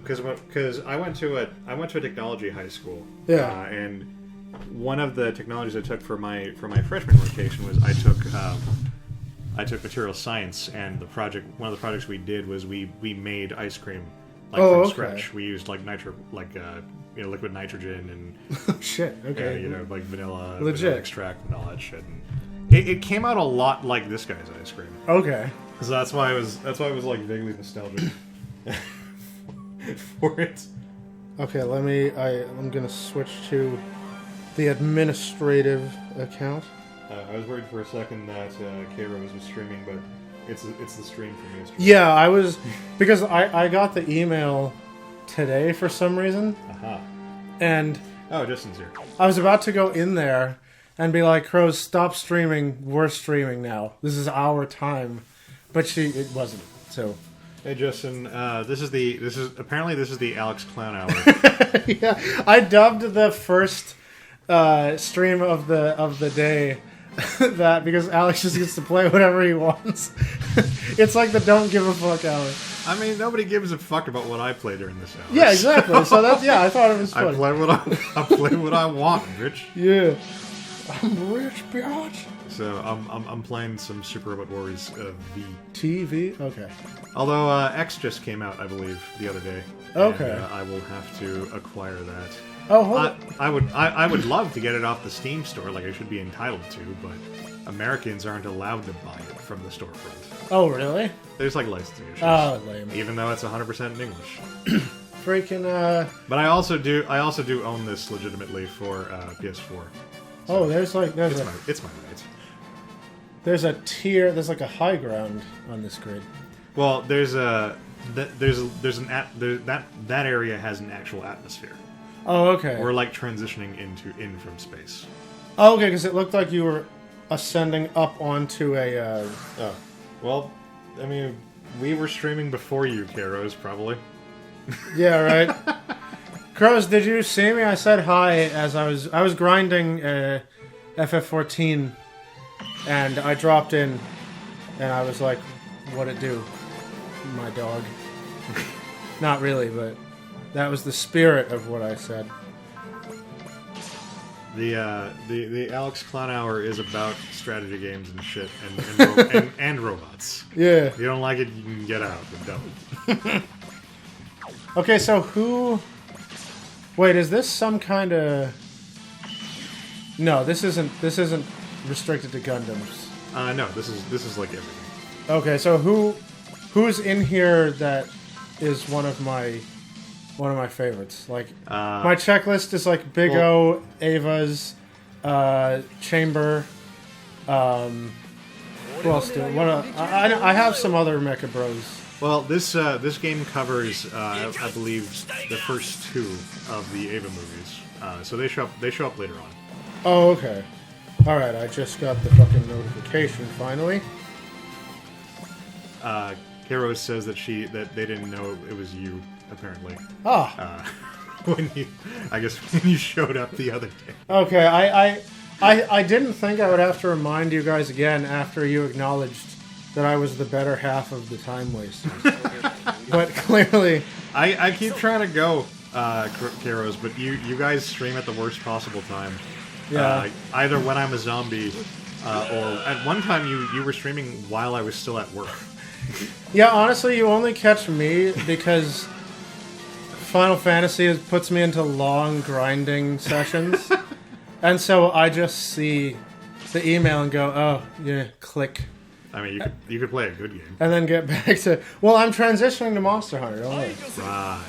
because I went to a technology high school. Yeah. And one of the technologies I took for my freshman rotation was I took material science, and one of the projects we did was we made ice cream from scratch. We used liquid nitrogen and shit. Okay. like vanilla extract and all that shit. And it came out a lot like this guy's ice cream. Okay. So that's why I was like vaguely nostalgic for it. Okay, I'm gonna switch to the administrative account. I was worried for a second that K-Rose was streaming, but it's the stream from yesterday. Yeah, I was because I got the email today for some reason. And Justin's here. I was about to go in there and be like, Crows, stop streaming. We're streaming now. This is our time. But it wasn't. So, hey Justin, this is the Alex Clown Hour. Yeah, I dubbed the first stream of the day that because Alex just gets to play whatever he wants. It's like the don't give a fuck hour. I mean, nobody gives a fuck about what I play during this hour. Yeah, exactly. So I thought it was funny. I play what I want, Rich. Yeah, I'm rich, bitch. So I'm playing some Super Robot Wars V. TV? Okay. Although X just came out, I believe, the other day. Okay. And, I will have to acquire that. Oh, hold on. I would love to get it off the Steam store, like I should be entitled to, but Americans aren't allowed to buy it from the storefront. Oh, really? There's like licensing issues. Oh, lame. Even though it's 100% in English. Freaking. But I also do own this legitimately for PS4. So it's my right. There's a tier. There's like a high ground on this grid. Well, that area has an actual atmosphere. Oh, okay. We're like transitioning in from space. Oh, okay, because it looked like you were ascending up onto a. Well, I mean, we were streaming before you, K-Rose, probably. Yeah, right. Crows, did you see me? I said hi as I was grinding FF14, and I dropped in, and I was like, "What'd it do, my dog?" Not really, but that was the spirit of what I said. The Alex Clown Hour is about strategy games and shit and robots. Yeah. If you don't like it, you can get out, but don't. Okay, so who... Wait, is this some kind of... No, this isn't restricted to Gundams. No, this is like everything. Okay, so who's in here that is one of my favorites? Like my checklist is like Big O, Ava's, Chamber. Who else do? I have some other Mecha Bros. Well, this game covers, I believe, the first two of the Ava movies. So they show up later on. Oh, okay. All right, I just got the fucking notification finally. K-Rose says that they didn't know it was you, apparently. When you showed up the other day. Okay, I didn't think I would have to remind you guys again after you acknowledged that I was the better half of the time wasters. But clearly... I keep trying to go, K-Rose, but you guys stream at the worst possible time. Yeah. Either when I'm a zombie, or at one time you were streaming while I was still at work. Yeah, honestly, you only catch me because Final Fantasy puts me into long grinding sessions. And so I just see the email and go, oh, yeah, click. I mean, you could play a good game. And then get back to... Well, I'm transitioning to Monster Hunter, don't I? Right.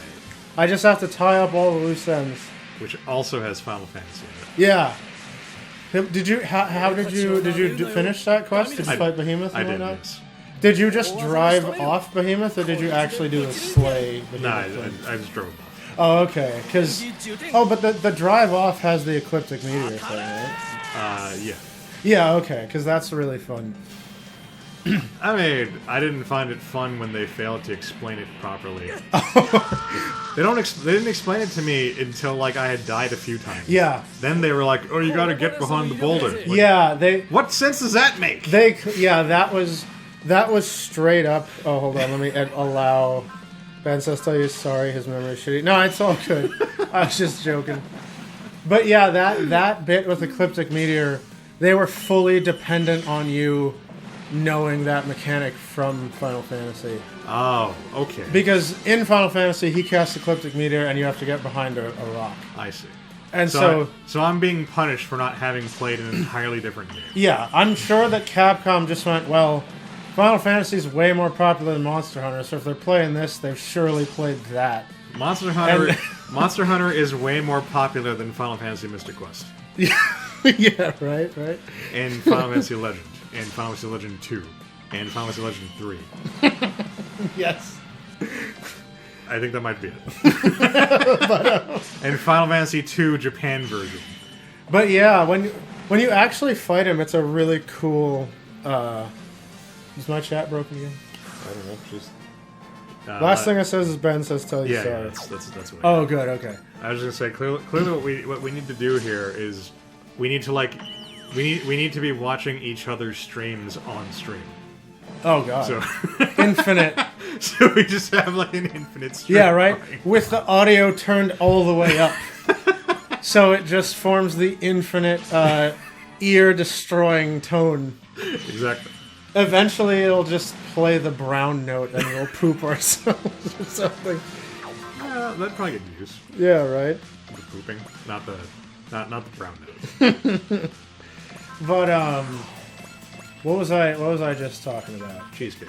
I just have to tie up all the loose ends. Which also has Final Fantasy in it. Yeah. Did you... How did you finish that quest? Did you fight Behemoth and whatnot? I did, yes. Did you just drive off Behemoth, or did you actually do the slay Behemoth? No, I just drove off. Oh, okay. But the drive off has the ecliptic meteor thing, right? Yeah. Yeah, okay, because that's really fun. I mean, I didn't find it fun when they failed to explain it properly. They didn't explain it to me until like I had died a few times. Yeah. Then they were like, "Oh, you got to get behind the boulder." Like, yeah, What sense does that make? That was straight up. Oh, hold on. Let me allow Ben says, "Tell you sorry, his memory's shitty." No, it's all good. I was just joking. But yeah, that bit with Ecliptic Meteor, they were fully dependent on you knowing that mechanic from Final Fantasy. Oh, okay. Because in Final Fantasy, he casts Ecliptic Meteor, and you have to get behind a rock. I see. And so I'm being punished for not having played an entirely different game. yeah, I'm sure that Capcom just went, well, Final Fantasy is way more popular than Monster Hunter, so if they're playing this, they've surely played that. Monster Hunter is way more popular than Final Fantasy Mystic Quest. Yeah, right. And Final Fantasy Legend. And Final Fantasy Legend 2. And Final Fantasy Legend 3. Yes. I think that might be it. And Final Fantasy 2 Japan version. But yeah, when you actually fight him, it's a really cool... is my chat broken again? I don't know. Just Last thing I says is Ben says tell you yeah, sorry. that's what. Oh, good. Okay. I was just gonna say clearly what we need to do here is we need to we need to be watching each other's streams on stream. Oh god. So Infinite. so we just have like an infinite stream. Yeah, right. going. With the audio turned all the way up, so it just forms the infinite ear-destroying tone. Exactly. Eventually, it'll just play the brown note, and we'll poop ourselves or something. That'd probably get used. Yeah, right. The pooping, not the brown nose. But what was I just talking about? Cheesecake.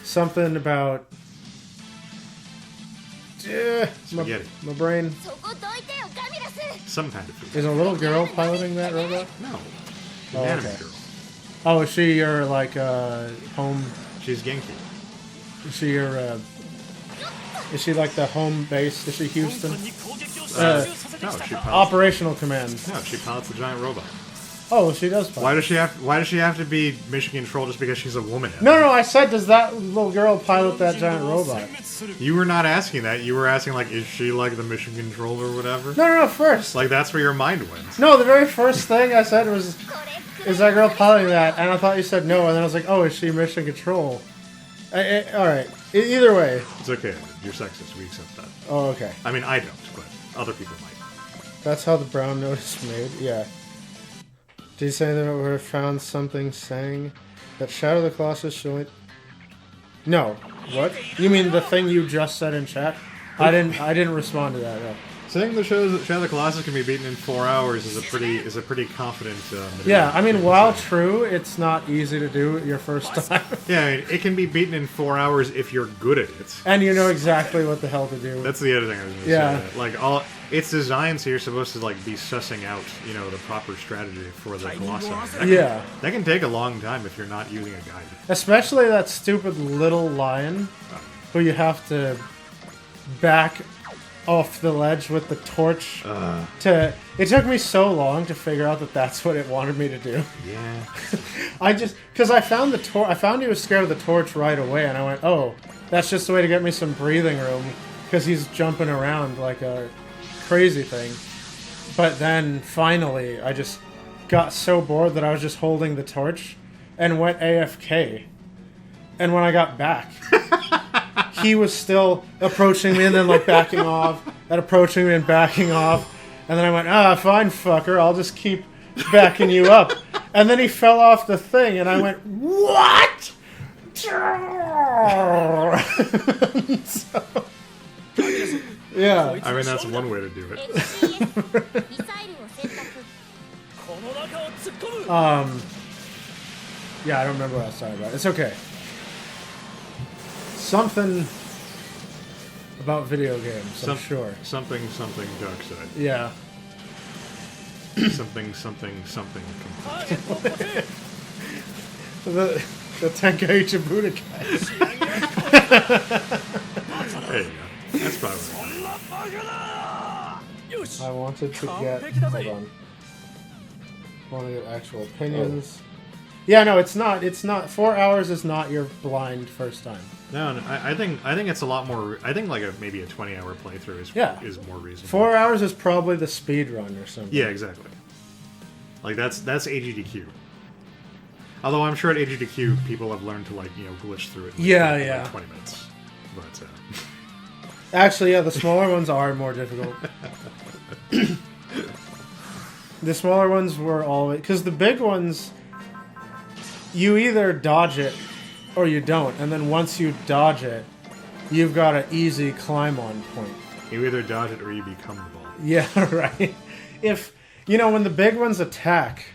Something about Spaghetti. my brain. Some kind of food. Is a little girl piloting that robot? No. Oh, Anime okay. girl. Oh, is she your like home? She's Genki. Is she your? Is she like the home base? Is she Houston? No, she pilots. Operational command. No, she pilots the giant robot. Oh, she does. Pilot. Why does she have to be mission control just because she's a woman? No. I said, does that little girl pilot that giant robot? You were not asking that. You were asking like, is she like the mission control or whatever? No. First. Like that's where your mind went. No, the very first thing I said was, is that girl piloting that? And I thought you said no, and then I was like, oh, is she mission control? Alright. Either way. It's okay. You're sexist. We accept that. Oh, okay. I mean, I don't, but other people might. That's how the brown note is made? Yeah. Did you say that we would have found something saying that Shadow of the Colossus should only... No. What? You mean the thing you just said in chat? I didn't respond to that, no. Saying the Shadow of the Colossus can be beaten in 4 hours is a pretty confident. Yeah, I mean, while true, it's not easy to do your first time. Yeah, I mean, it can be beaten in 4 hours if you're good at it. And you know exactly what the hell to do. That's the other thing I was going to say. Like it's designed so you're supposed to like be sussing out, the proper strategy for the Colossi. Yeah. That can take a long time if you're not using a guide. Especially that stupid little lion who you have to back off the ledge with the torch it took me so long to figure out that that's what it wanted me to do. Yeah. Because I found I found he was scared of the torch right away, and I went, oh, that's just a way to get me some breathing room, because he's jumping around like a crazy thing. But then finally I just got so bored that I was just holding the torch and went AFK. And when I got back, he was still approaching me and then like backing off, and approaching me and backing off. And then I went, fine, fucker, I'll just keep backing you up. And then he fell off the thing, and I went, what? So, yeah. I mean, that's one way to do it. Yeah, I don't remember what I was talking about. It's okay. Something about video games, I'm sure. Something dark side. Yeah. something. The Tenkaichi Budokai. There you go. That's probably right. I wanted to get... Hold on. I want to get actual opinions. Yeah, no, it's not. 4 hours is not your blind first time. No, I think it's a lot more. I think like maybe a 20-hour playthrough is more reasonable. 4 hours is probably the speed run or something. Yeah, exactly. Like that's AGDQ. Although I'm sure at AGDQ people have learned to glitch through it. In like 20 minutes. But Actually, yeah, the smaller ones are more difficult. The smaller ones were always... Because the big ones, you either dodge it or you don't. And then once you dodge it, you've got an easy climb-on point. you either dodge it or you become the ball. Yeah, right. If, when the big ones attack,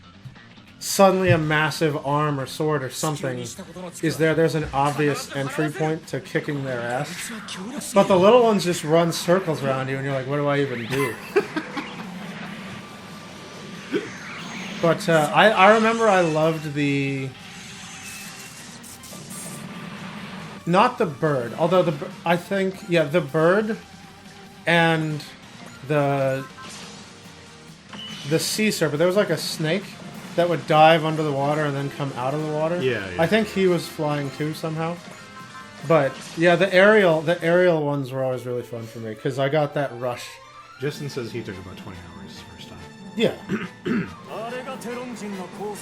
suddenly a massive arm or sword or something is there. There's an obvious entry point to kicking their ass. But the little ones just run circles around you, and you're like, what do I even do? But I remember I loved the... Not the bird, although the bird and the sea serpent. There was like a snake that would dive under the water and then come out of the water. Yeah. I think he was flying too somehow. But yeah, the aerial ones were always really fun for me because I got that rush. Justin says he took about 20 hours his first time. Yeah.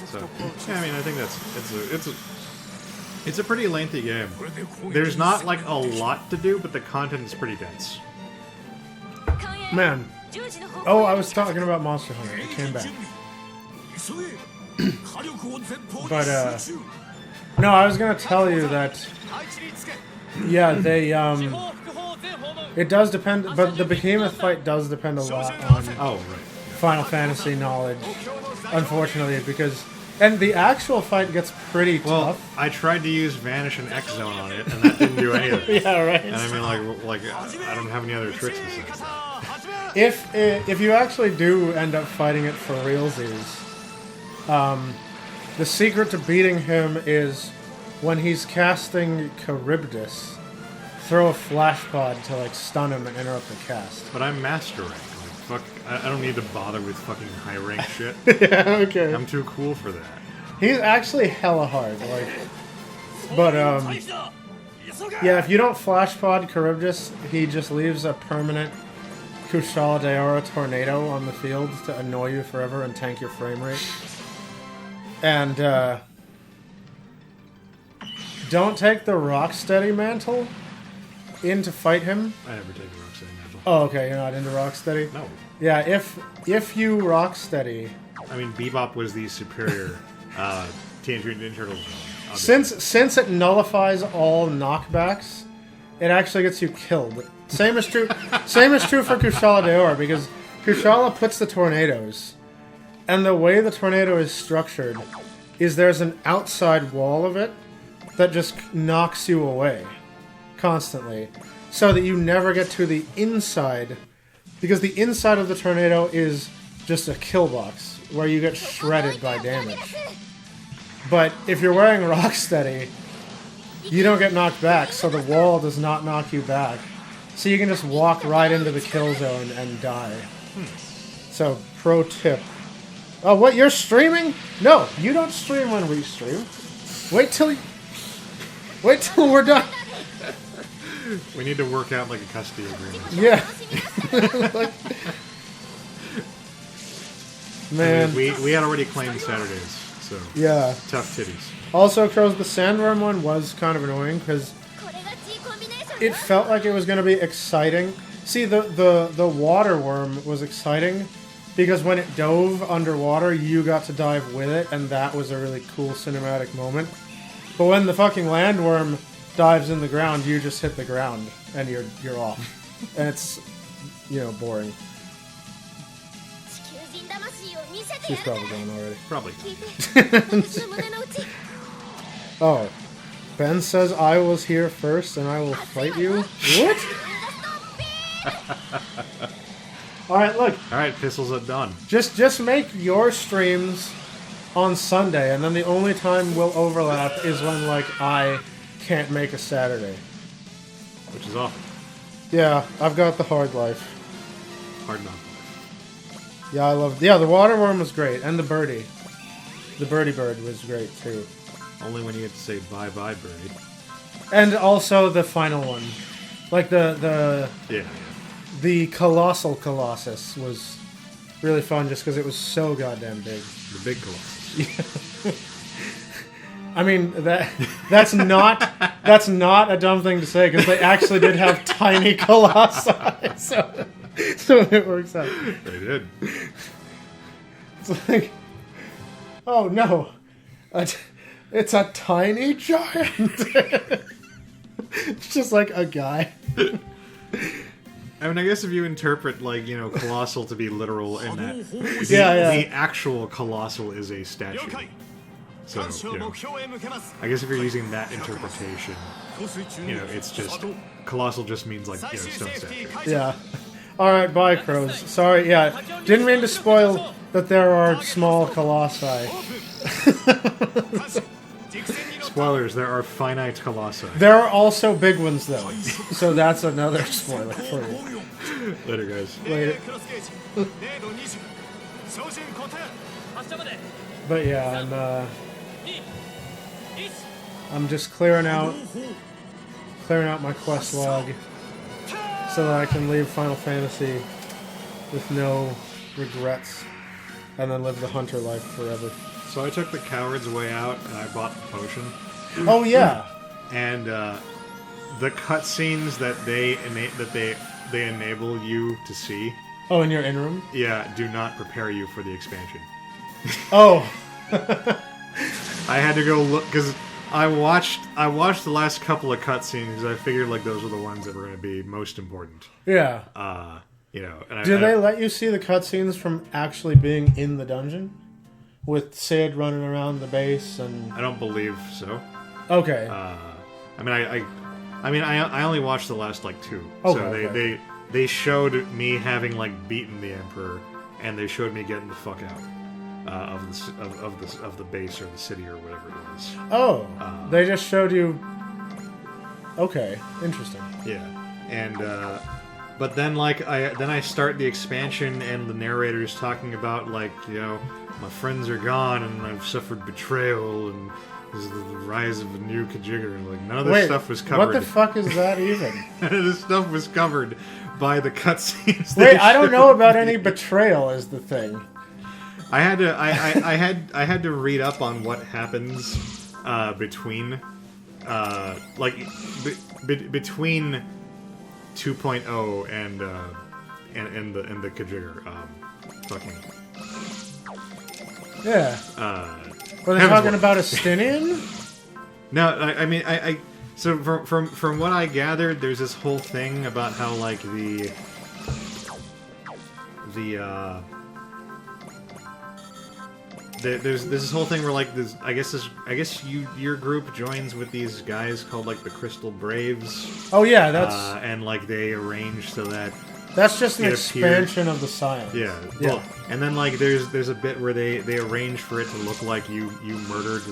So, yeah, I mean, I think it's a pretty lengthy game. There's not like a lot to do, but the content is pretty dense. Man. Oh, I was talking about Monster Hunter. It came back. But no, I was gonna tell you that. Yeah, they it does depend, but the behemoth fight does depend a lot on Final Fantasy knowledge. Unfortunately, because. And the actual fight gets pretty tough. Well, I tried to use Vanish and X-Zone on it, and that didn't do anything. Yeah, right. And I mean, like I don't have any other tricks besides that. If you actually do end up fighting it for realsies, the secret to beating him is when he's casting Charybdis, throw a flash pod to stun him and interrupt the cast. But I'm master rank. Fuck, I don't need to bother with fucking high rank shit. Yeah, okay. I'm too cool for that. He's actually hella hard, but yeah, if you don't flash pod Charybdis, he just leaves a permanent Kushala Daora tornado on the field to annoy you forever and tank your frame rate. And don't take the Rocksteady mantle in to fight him. I never take the Rocksteady mantle. Oh, okay, you're not into Rocksteady? No. Yeah, if you Rocksteady... I mean, Bebop was the superior Teenage Mutant Ninja Turtles villain. Since it nullifies all knockbacks, it actually gets you killed. Same is true for Kushala Daora, because Kushala puts the tornadoes, and the way the tornado is structured is there's an outside wall of it that just knocks you away constantly, so that you never get to the inside, because the inside of the tornado is just a kill box where you get shredded by damage. But if you're wearing Rocksteady, you don't get knocked back, so the wall does not knock you back. So you can just walk right into the kill zone and die. So, pro tip. Oh, what, you're streaming? No, you don't stream when we stream. Wait till we're done. We need to work out like a custody agreement. Yeah. Man. I mean, we had already claimed Saturdays, so yeah. Tough titties. Also, Crows, the Sandworm one was kind of annoying because it felt like it was going to be exciting. See, the water worm was exciting because when it dove underwater, you got to dive with it, and that was a really cool cinematic moment. But when the fucking landworm dives in the ground, you just hit the ground and you're off, and it's boring. She's probably gone already. Probably. Oh, Ben says I was here first and I will fight you. What? All right, look. All right, pistols at dawn. Just make your streams on Sunday, and then the only time we'll overlap is when I can't make a Saturday. Which is awful. Yeah, I've got the hard life. Hard knock. Yeah, the water worm was great, and the birdie. The birdie bird was great too. Only when you get to say bye bye, birdie. And also the final one, the colossal colossus was really fun just because it was so goddamn big. The big colossus. I mean that's not a dumb thing to say because they actually did have tiny colossi, so it works out. They did. It's like, oh no, it's a tiny giant. It's just like a guy. I mean, I guess if you interpret, like, you know, colossal to be literal in that the actual colossal is a statue. So, you know, I guess if you're using that interpretation, you know, it's just colossal just means like, you know, stone statue. Yeah. All right, bye, crows. Sorry, yeah, didn't mean to spoil that there are small colossi. Spoilers: there are finite colossi. There are also big ones, though, so that's another spoiler for you. Later, guys. Later. But yeah, I'm just clearing out my quest log so that I can leave Final Fantasy with no regrets and then live the hunter life forever. So I took the coward's way out and I bought the potion. Oh yeah. And the cutscenes that they enable you to see. Oh, in your in-room? Yeah, do not prepare you for the expansion. Oh. I had to go look because I watched the last couple of cutscenes because I figured like those were the ones that were going to be most important. Yeah. You know. And Do they let you see the cutscenes from actually being in the dungeon, with Sid running around the base and? I don't believe so. Okay. I mean, I only watched the last like two. Okay, So okay. they showed me having like beaten the Emperor, and they showed me getting the fuck out of the base or the city or whatever it was. Oh, they just showed you. Okay, interesting. Yeah, and but then like I start the expansion and the narrator's talking about like, you know, my friends are gone and I've suffered betrayal and this is the rise of a new Kajigger, and like none of this stuff was covered. What the fuck is that even? None of this stuff was covered by the cutscenes. Wait, I don't know about any betrayal. Is the thing. I had to I had to read up on what happens between between 2.0 and the Kajigger fucking Yeah. Were they talking about Estinian? No, I mean so from what I gathered, there's this whole thing about how like there's this whole thing where like this I guess your group joins with these guys called like the Crystal Braves. Oh yeah, that's and like they arrange so that that's just an expansion of the science. Yeah. Well, and then like there's a bit where they arrange for it to look like you murdered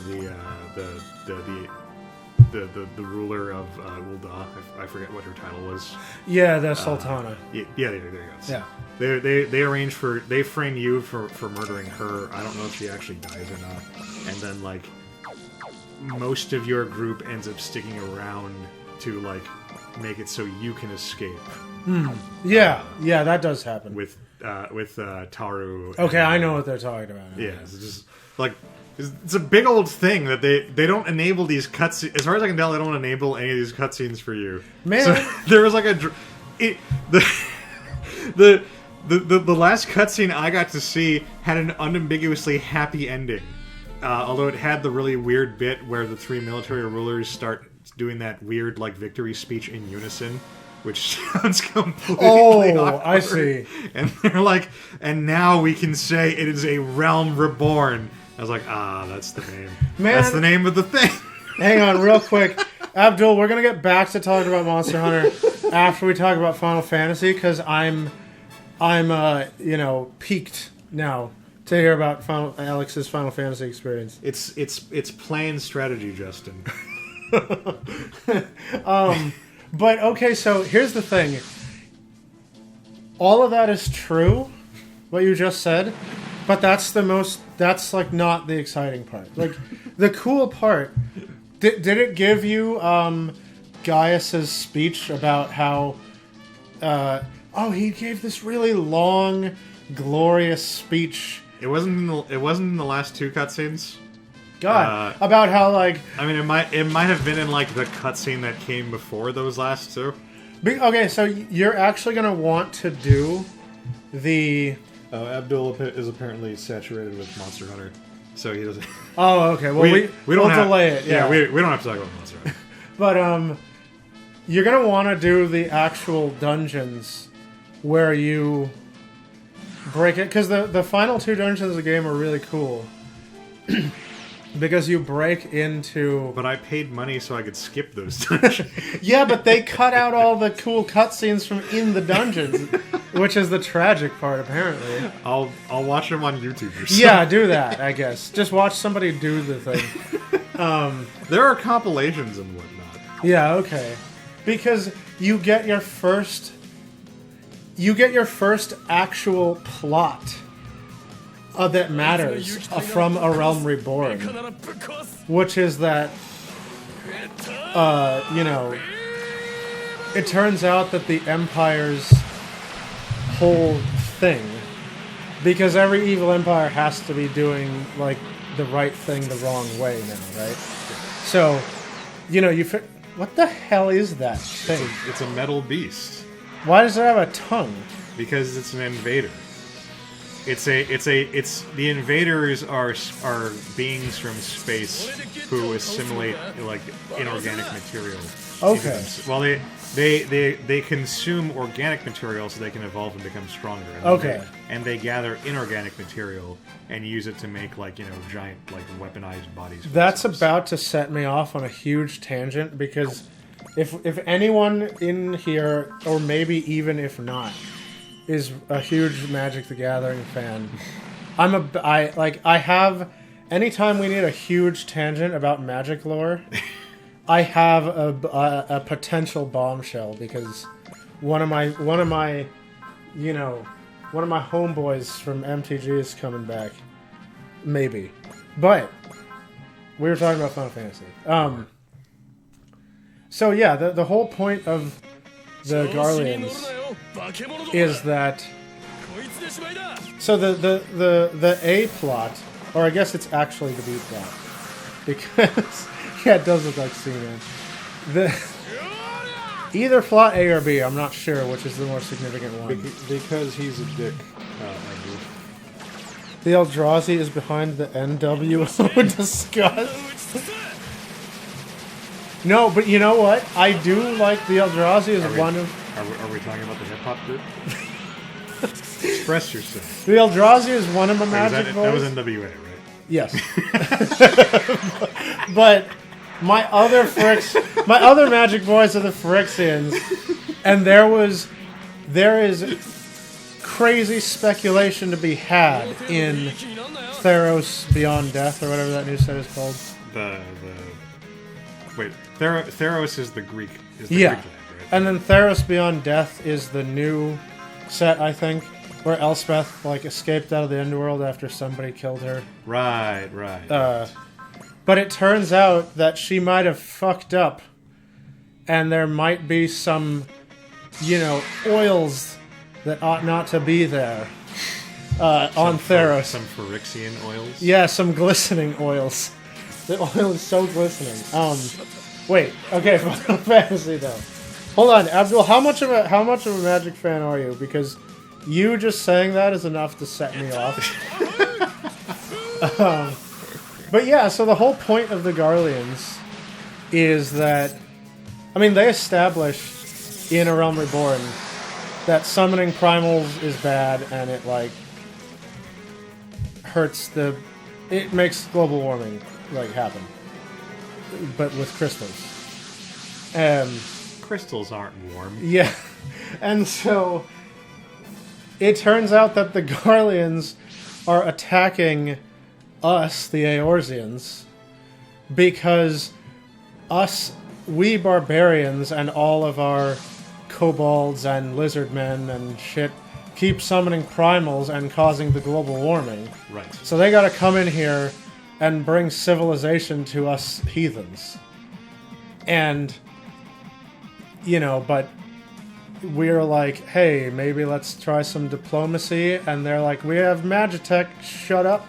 the ruler of Ul'dah. I forget what her title was. Yeah, the Sultana. Yeah, there you go. Yeah. They arrange they frame you for murdering her. I don't know if she actually dies or not. And then like most of your group ends up sticking around to like make it so you can escape. Yeah, that does happen. With Taru. Okay, I know what they're talking about. Yeah, it's just like it's a big old thing that they don't enable these cutscenes. As far as I can tell, they don't enable any of these cutscenes for you. Man, so, there was like the last cutscene I got to see had an unambiguously happy ending, although it had the really weird bit where the three military rulers start doing that weird like victory speech in unison. Which sounds completely awkward. I see. And they're like, and now we can say it is a realm reborn. I was like, that's the name. Man, that's the name of the thing. Hang on, real quick. Abdul, we're going to get back to talking about Monster Hunter after we talk about Final Fantasy, because I'm peaked now to hear about Alex's Final Fantasy experience. It's plain strategy, Justin. But, okay, so here's the thing. All of that is true, what you just said, but that's like, not the exciting part. Like, the cool part, did it give you, Gaius's speech about how, he gave this really long, glorious speech. It wasn't in the last two cutscenes? God, about how like I mean, it might have been in like the cutscene that came before those last two. okay, so you're actually gonna want to do the. Abdul is apparently saturated with Monster Hunter, so he doesn't. Oh, okay. Well, we don't we'll have, delay it. Yeah, we don't have to talk about Monster Hunter. But you're gonna want to do the actual dungeons where you break it, because the final two dungeons of the game are really cool. Because you break into... But I paid money so I could skip those dungeons. Yeah, but they cut out all the cool cutscenes from in the dungeons, which is the tragic part, apparently. I'll watch them on YouTube or something. Yeah, do that, I guess. Just watch somebody do the thing. There are compilations and whatnot. Yeah, okay. Because you get your first actual plot that matters from A Realm Reborn, which is that, it turns out that the Empire's whole thing, because every evil empire has to be doing, like, the right thing the wrong way now, right? So, what the hell is that thing? It's a metal beast. Why does it have a tongue? Because it's an invader. The invaders are beings from space who assimilate like inorganic material. Okay. Well, they consume organic material so they can evolve and become stronger. And Okay. They gather inorganic material and use it to make giant weaponized bodies. That's about to set me off on a huge tangent, because if anyone in here, or maybe even if not, is a huge Magic the Gathering fan, I have, anytime we need a huge tangent about Magic lore, I have a potential bombshell, because one of my homeboys from MTG is coming back, maybe. But we were talking about Final Fantasy. So yeah, the whole point of the Garleans is that, so the A plot, or I guess it's actually the B plot, because yeah, it does look like C-Man. Either plot A or B, I'm not sure which is the more significant one. Because he's a dick. The Eldrazi is behind the NWO disgust. No, but you know what? I do like the Eldrazi as one of... Are we talking about the hip-hop group? Express yourself. The Eldrazi is one of my Magic boys. That was NWA, right? Yes. But my other Magic boys are the Phyrexians, and there is crazy speculation to be had in Theros Beyond Death, or whatever that new set is called. Wait, Theros is the Greek. Yeah. Greek land, right? And then Theros Beyond Death is the new set, I think, where Elspeth escaped out of the Underworld after somebody killed her. Right. But it turns out that she might have fucked up, and there might be some, oils that ought not to be there on Theros. Some Phyrexian oils? Yeah, some glistening oils. The oil is so glistening. Wait. Okay, Final Fantasy though. Hold on, Abdul. How much of a Magic fan are you? Because you just saying that is enough to set me off. But yeah, so the whole point of the Garleans is that, they established in A Realm Reborn that summoning primals is bad, and it hurts it makes global warming happen, but with crystals. Crystals aren't warm. Yeah, and so it turns out that the Garleans are attacking us, the Eorzeans, because we barbarians and all of our kobolds and lizard men and shit keep summoning primals and causing the global warming. Right. So they gotta come in here and bring civilization to us heathens. And, but we're like, hey, maybe let's try some diplomacy. And they're like, we have Magitech, shut up.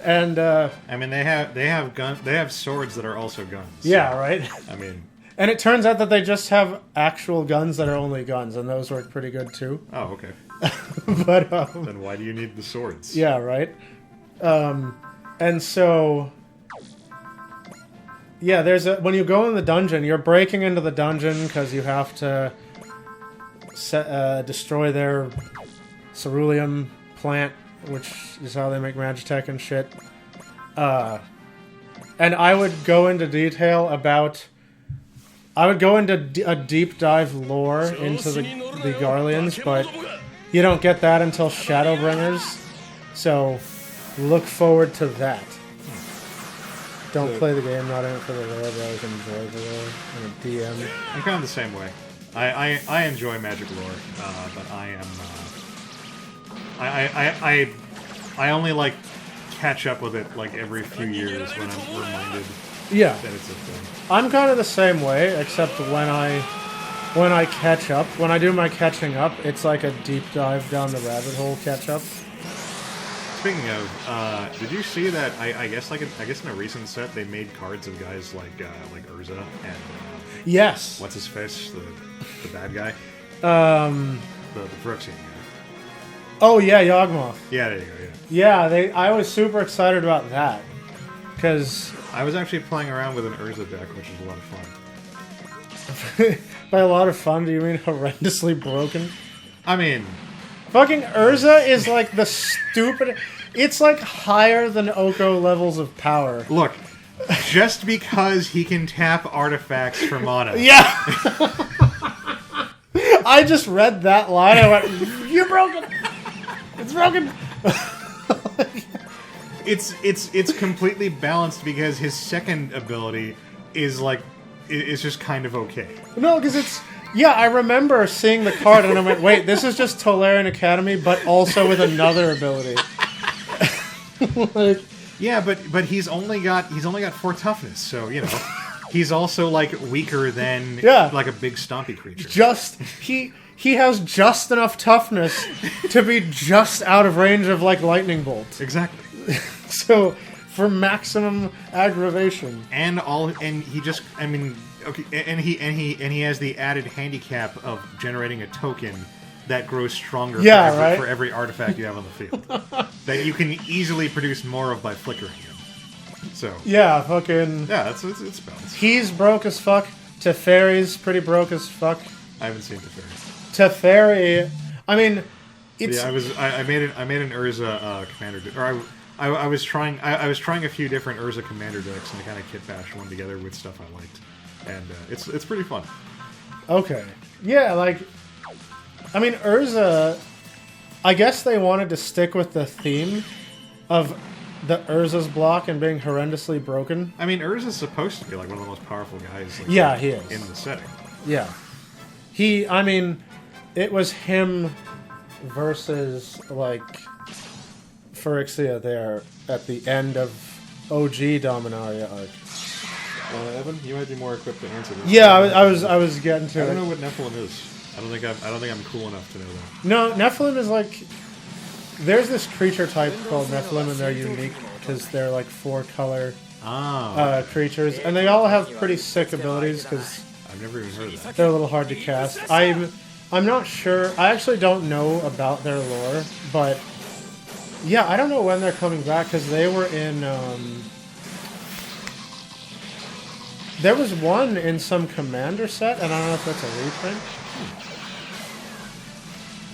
And I mean, they have swords that are also guns. yeah, right. I mean, And it turns out that they just have actual guns that are only guns, and those work pretty good too. oh, okay. But Then why do you need the swords? yeah, right. And so yeah, when you go in the dungeon, you're breaking into the dungeon because you have to destroy their ceruleum plant, which is how they make Magitech and shit. And I would go into detail about. I would go into a deep dive lore into the Garleans, but you don't get that until Shadowbringers. So look forward to that. Don't play the game, not in it for the lore, but I always enjoy the lore and a DM. I'm kind of the same way. I enjoy magic lore, but I am I only like catch up with it like every few years when I'm reminded Yeah, that it's a thing. I'm kind of the same way, except when I catch up, when I do my catching up, it's like a deep dive down the rabbit hole catch up. Speaking of, did you see that? I guess in a recent set they made cards of guys like Urza and Yes. what's his face, the bad guy, the Phyrexian guy. Oh yeah, Yawgmoth. Yeah, there you go. Yeah. Yeah, I was super excited about that because I was actually playing around with an Urza deck, which is a lot of fun. by a lot of fun, do you mean horrendously broken? I mean, Fucking Urza is like the stupid. It's like higher than Oko levels of power. look, just because he can tap artifacts for mana. Yeah. I just read that line. I went, "You're broken. It's broken." It's completely balanced because his second ability is like is just kind of okay. No, because it's. Yeah, I remember seeing the card and I went, "Wait, this is just Tolarian Academy, but also with another ability." Like, Yeah, but he's only got 4 toughness, so you know he's also like weaker than like a big stompy creature. just he has just enough toughness to be just out of range of like lightning bolts. Exactly. So for maximum aggravation. And he just he has the added handicap of generating a token that grows stronger for every artifact you have on the field. That you can easily produce more of by flickering him. So Yeah, fucking. yeah, it's balanced. He's broke as fuck. Teferi's pretty broke as fuck. I haven't seen Teferi. Teferi, I mean, it's Yeah, I made an Urza commander or I was trying a few different Urza commander decks and I kind of kit bashed one together with stuff I liked, and it's pretty fun. okay. Yeah, like, I mean, Urza. I guess they wanted to stick with the theme of the Urza's block and being horrendously broken. I mean, Urza's supposed to be like one of the most powerful guys. Like, Yeah, he is. in the setting. Yeah. I mean, it was him versus, like, Phyrexia there at the end of OG Dominaria arc. Evan, you might be more equipped to answer this. Yeah, I was getting to I it. don't know what Nephilim is. I don't think I'm cool enough to know that. No, Nephilim is like... There's this creature type called Nephilim, and they're unique because they're like 4-color creatures. And they all have pretty sick abilities because I've never even heard of that. they're a little hard to cast. I'm not sure. I actually don't know about their lore, but... Yeah, I don't know when they're coming back because they were in... There was one in some Commander set, and I don't know if that's a reprint.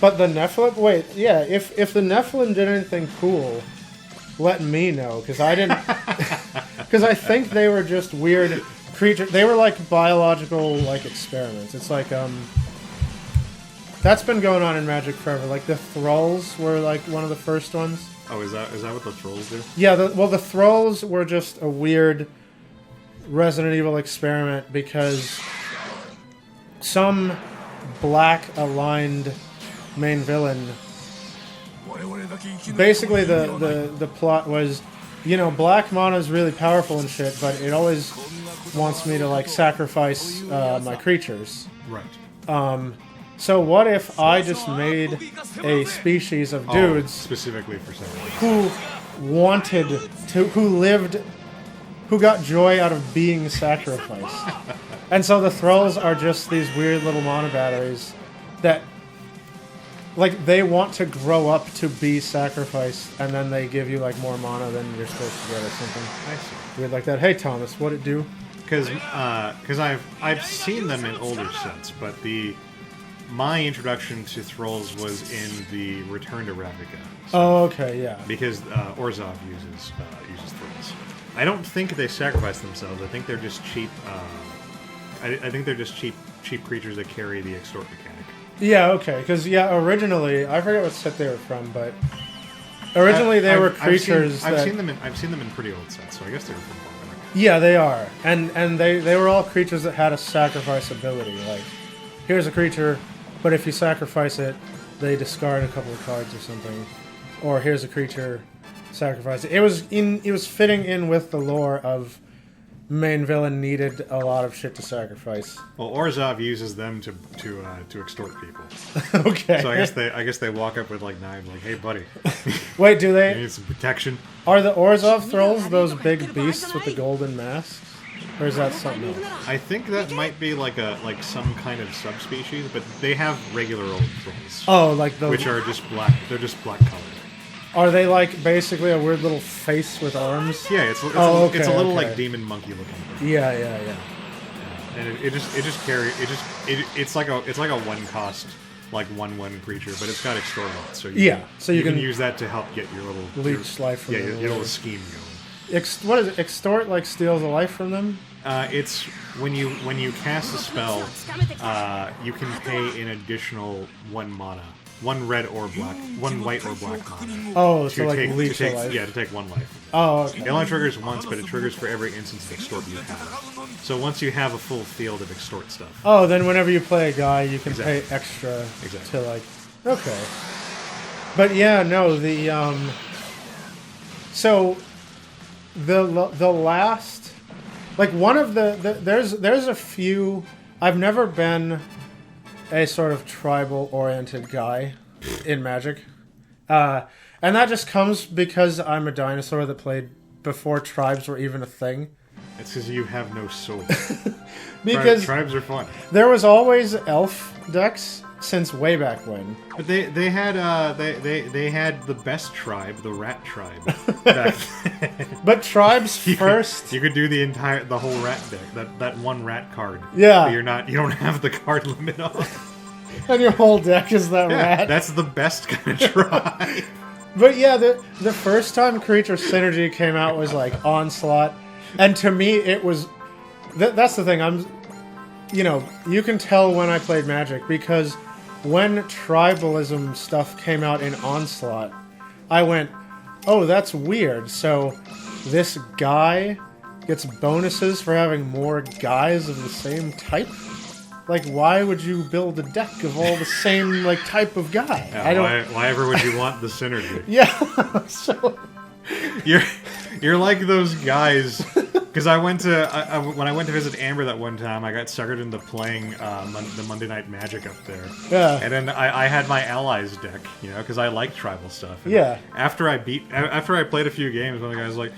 But the Nephilim... Wait, yeah, if the Nephilim did anything cool, let me know, because I didn't... Because I think they were just weird creatures. They were like biological, like, experiments. It's like, That's been going on in Magic forever. Like, the Thralls were, like, one of the first ones. Oh, is that what the trolls do? Yeah, the Thralls were just a weird Resident Evil experiment because some black-aligned main villain... Basically, the plot was, you know, black mana is really powerful and shit, but it always wants me to, like, sacrifice my creatures. Right. So what if I just made a species of dudes specifically for Samurai. wanted to, who got joy out of being sacrificed. And so the thralls are just these weird little mana batteries that, like, they want to grow up to be sacrificed, and then they give you, like, more mana than you're supposed to get or something. I see. Weird like that. Hey, Thomas, what'd it do? Because I've seen them in older sets, but my introduction to Thralls was in the Return to Ravnica. Oh, okay, yeah. Because Orzhov uses Thralls. I don't think they sacrifice themselves. I think they're just cheap. I think they're just cheap creatures that carry the extort mechanic. Yeah, okay. Because originally I forget what set they were from, but originally they were creatures. I've seen them in pretty old sets, so I guess they were from Ravnica. Yeah, they are, and they were all creatures that had a sacrifice ability. Like, here's a creature, but if you sacrifice it, they discard a couple of cards or something. Or here's a creature, sacrifice it. It was fitting in with the lore of main villain needed a lot of shit to sacrifice. Well, Orzhov uses them to extort people. Okay. So I guess they walk up with like knives, like, "Hey, buddy, Wait, do you they? need some protection." Are the Orzhov thralls those big beasts with the golden masks, or is that something else? I think that might be like some kind of subspecies, but they have regular old thralls, Oh, like those. which are just black. They're just black colored. Are they like basically a weird little face with arms? Yeah, it's a little like demon monkey looking thing. Yeah. And it's like a one cost like 1/1 creature, but it's got extort on it, so you can use use that to help get your little leech life from your them. little scheme going. What is it? Extort like steals a life from them? It's when you cast a spell, you can pay an additional 1 mana, 1 red or black, 1 white or black mana. Oh, so like leech a life. Yeah, to take 1 life. Oh, okay. It only triggers once, but it triggers for every instance of extort you have. So once you have a full field of extort stuff. Oh, then whenever you play a guy, you can Exactly. pay extra Exactly. to like. Okay. But yeah, no, so the last, like one of there's a few. I've never been a sort of tribal oriented guy in Magic, and that just comes because I'm a dinosaur that played before tribes were even a thing. It's because you have no soul. Because tribes are fun, there was always elf decks since way back when. but they had the best tribe, the rat tribe. Back then. But tribes You first. you could do the whole rat deck. That one rat card. Yeah. But you don't have the card limit on. And your whole deck is that Yeah, rat. that's the best kind of tribe. But yeah, the first time Creature Synergy came out was like Onslaught, and to me it was. That's the thing. You can tell when I played Magic because when tribalism stuff came out in Onslaught, I went, "Oh, that's weird." So this guy gets bonuses for having more guys of the same type. Like, why would you build a deck of all the same like type of guy? Yeah, I don't. why ever would you want the synergy? Yeah. So. You're like those guys. Because when I went to visit Amber that one time, I got suckered into playing the Monday Night Magic up there. Yeah. And then I had my allies deck, because I like tribal stuff. And Yeah. After I played a few games, one of the guys was like,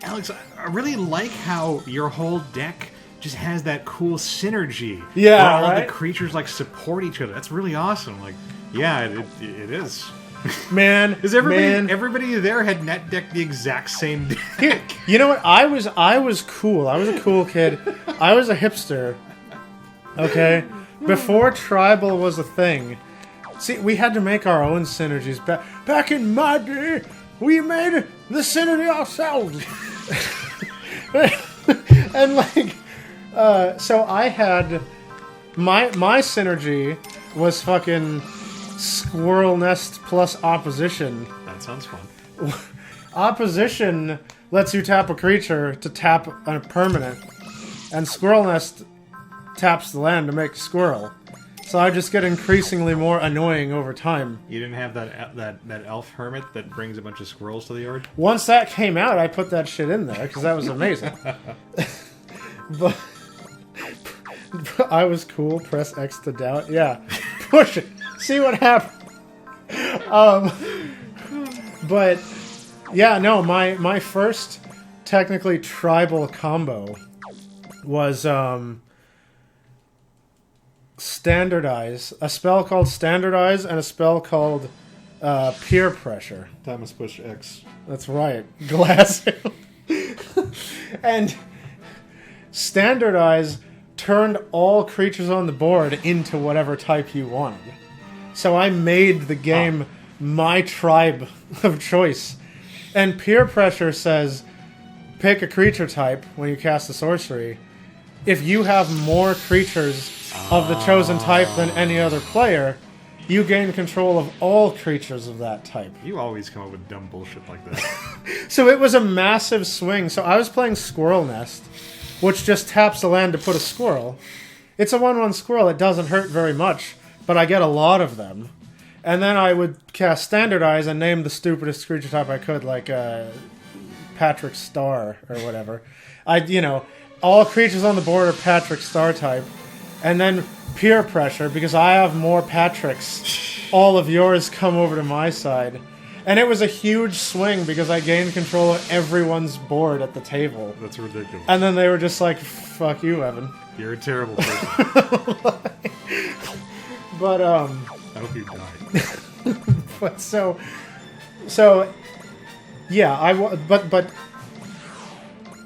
Alex, I really like how your whole deck just has that cool synergy. Yeah, where all right? the creatures like support each other. That's really awesome. Like, yeah, it is. Man, Because everybody there had net decked the exact same deck. you know what? I was cool. I was a cool kid. I was a hipster. Okay? Before tribal was a thing. See, we had to make our own synergies. Back in my day, we made the synergy ourselves. And like, so I had my synergy was fucking Squirrel Nest plus Opposition. That sounds fun. Opposition lets you tap a creature to tap a permanent, and Squirrel Nest taps the land to make a squirrel. So I just get increasingly more annoying over time. You didn't have that elf hermit that brings a bunch of squirrels to the yard? Once that came out, I put that shit in there because that was amazing. But I was cool. Press X to doubt. Yeah, push it. See what happens. But Yeah, no, my first technically tribal combo was Standardize, a spell called Standardize, and a spell called Peer Pressure. Thomas push X. That's right, Glasshail. And Standardize turned all creatures on the board into whatever type you wanted. So I made the game my tribe of choice. And Peer Pressure says, pick a creature type when you cast a sorcery. If you have more creatures of the chosen type than any other player, you gain control of all creatures of that type. You always come up with dumb bullshit like that. So it was a massive swing. So I was playing Squirrel Nest, which just taps a land to put a squirrel. It's a 1/1 squirrel. It doesn't hurt very much, but I get a lot of them. And then I would cast Standardize and name the stupidest creature type I could, like Patrick Star or whatever. All creatures on the board are Patrick Star type. And then Peer Pressure, because I have more Patricks. All of yours come over to my side. And it was a huge swing because I gained control of everyone's board at the table. That's ridiculous. And then they were just like, fuck you, Evan. You're a terrible person. But, I hope you die. but so, yeah, but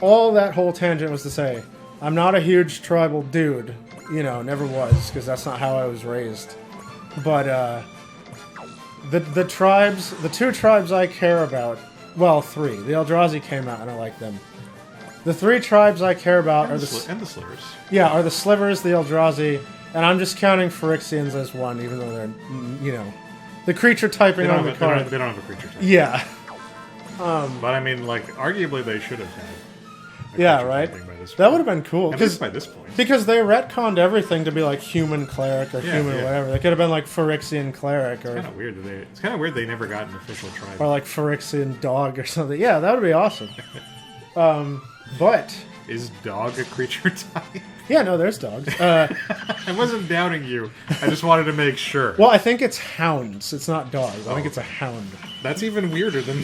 all that whole tangent was to say, I'm not a huge tribal dude, never was, because that's not how I was raised. But the two tribes I care about, well, three. The Eldrazi came out and I like them. The three tribes I care about are the and the slivers. Yeah, are the Slivers, the Eldrazi, and I'm just counting Phyrexians as one, even though they're, the creature typing on the card. They don't have a creature type. Yeah. But I mean, arguably they should have had. Yeah, right. That would have been cool. At least by this point. Because they retconned everything to be like human cleric or human whatever. They could have been like Phyrexian cleric or. It's kind of weird it's kind of weird they never got an official tribe. Or like Phyrexian dog or something. Yeah, that would be awesome. But is dog a creature type? Yeah, no, there's dogs. I wasn't doubting you. I just wanted to make sure. Well, I think it's hounds. It's not dogs. I think it's a hound. That's even weirder than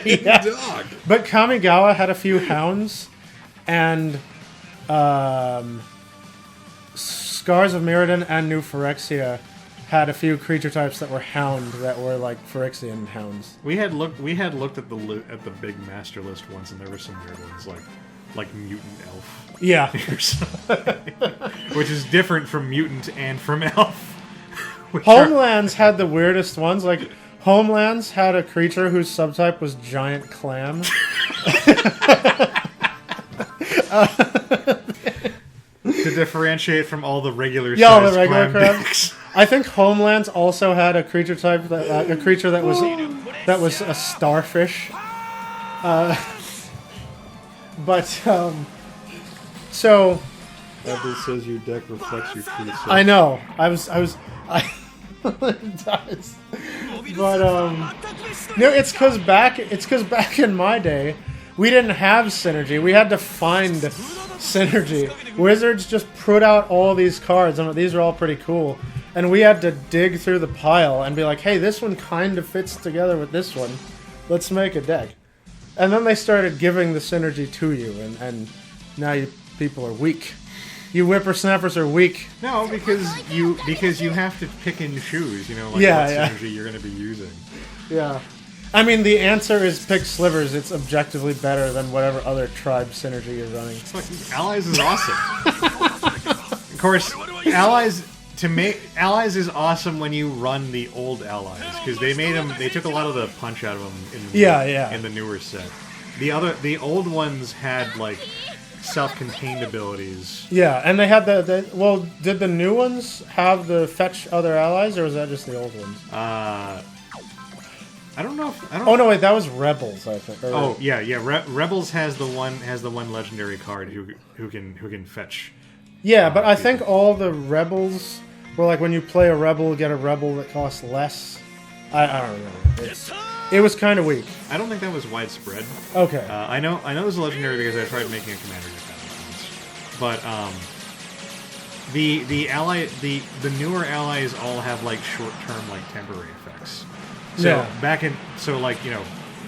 yeah. dog. But Kamigawa had a few hounds, and Scars of Mirrodin and New Phyrexia had a few creature types that were hound that were like Phyrexian hounds. We had looked at the big master list once, and there were some weird ones like mutant elf. Yeah. Which is different from mutant and from elf. Homelands had the weirdest ones. Like, Homelands had a creature whose subtype was giant clam. To differentiate from all the regular Yeah, size the regular clam crabs. decks. I think Homelands also had a creature type that was a starfish. So Apple says your deck reflects your true self. I know. It does. But no, it's because back in my day, we didn't have synergy. We had to find synergy. Wizards just put out all these cards, and these are all pretty cool. And we had to dig through the pile and be like, hey, this one kind of fits together with this one. Let's make a deck. And then they started giving the synergy to you, and now people are weak. You whippersnappers are weak. No, because you have to pick and choose, what synergy you're going to be using. Yeah. I mean, the answer is pick Slivers. It's objectively better than whatever other tribe synergy you're running. Allies is awesome. Of course, Allies is awesome when you run the old Allies, because they took a lot of the punch out of them in the newer set. The old ones had self-contained abilities. Yeah, and they had did the new ones have the fetch other allies, or was that just the old ones? I don't know. Oh no, wait, that was Rebels, I think. Rebels has the one legendary card who can fetch. Yeah, but I think all the Rebels were like when you play a Rebel, get a Rebel that costs less. I don't remember. It was kind of weak. I don't think that was widespread. Okay. I know it was legendary because I tried making a commander deck out of it once. But the newer allies all have short term temporary effects. So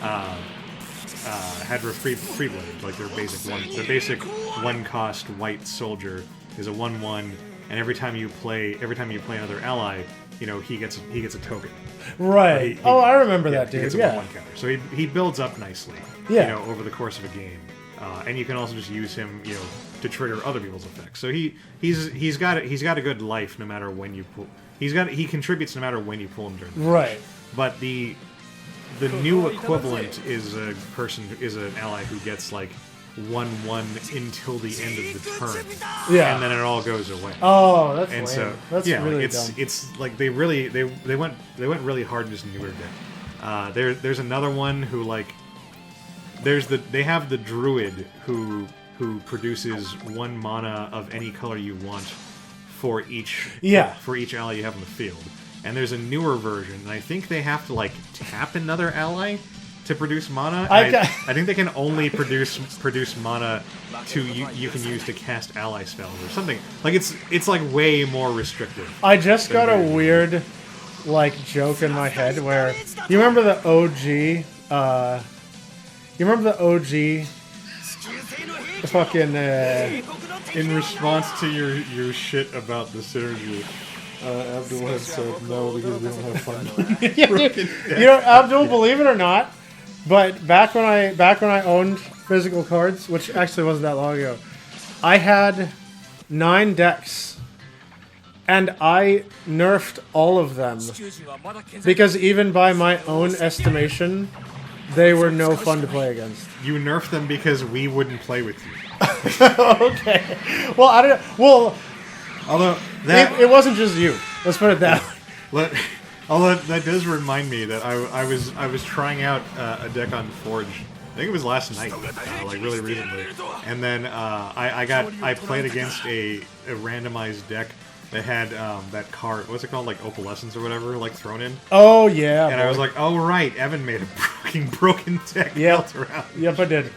Hadra Freeblade, like their basic one cost white soldier is a 1/1, and every time you play another ally, he gets a token. Right. I remember that, dude. He gets a 1/1 counter. So he builds up nicely. Yeah. Over the course of a game, and you can also just use him, to trigger other people's effects. So he's got a good life no matter when you pull. He contributes no matter when you pull him during the game. Right. But the new equivalent is an ally who gets like 1/1 until the end of the turn. Yeah. And then it all goes away. Oh, that's and lame. so That's really dumb. it's like they went really hard in this newer deck. There's another one who like they have the druid who produces 1 mana of any color you want for each ally you have in the field. And there's a newer version, and I think they have to like tap another ally to produce mana. I think they can only produce mana you can use to cast ally spells or something. Like it's like way more restrictive. I just got a weird like joke in my head where you remember the OG fucking In response to your shit about the synergy, Abdul has said no because we don't have fun. Abdul, believe it or not, but back when I owned physical cards, which actually wasn't that long ago, I had 9 decks, and I nerfed all of them because even by my own estimation, they were no fun to play against. You nerfed them because we wouldn't play with you. Okay. Well, I don't know. Well, although it wasn't just you. Let's put it that way. Although that does remind me that I was trying out a deck on Forge. I think it was last night, like really recently. And then I played against a randomized deck that had that card. What's it called? Like Opalescence or whatever, like thrown in. Oh yeah. And I was like, oh right, Evan made a broken deck built around. Yep, I did.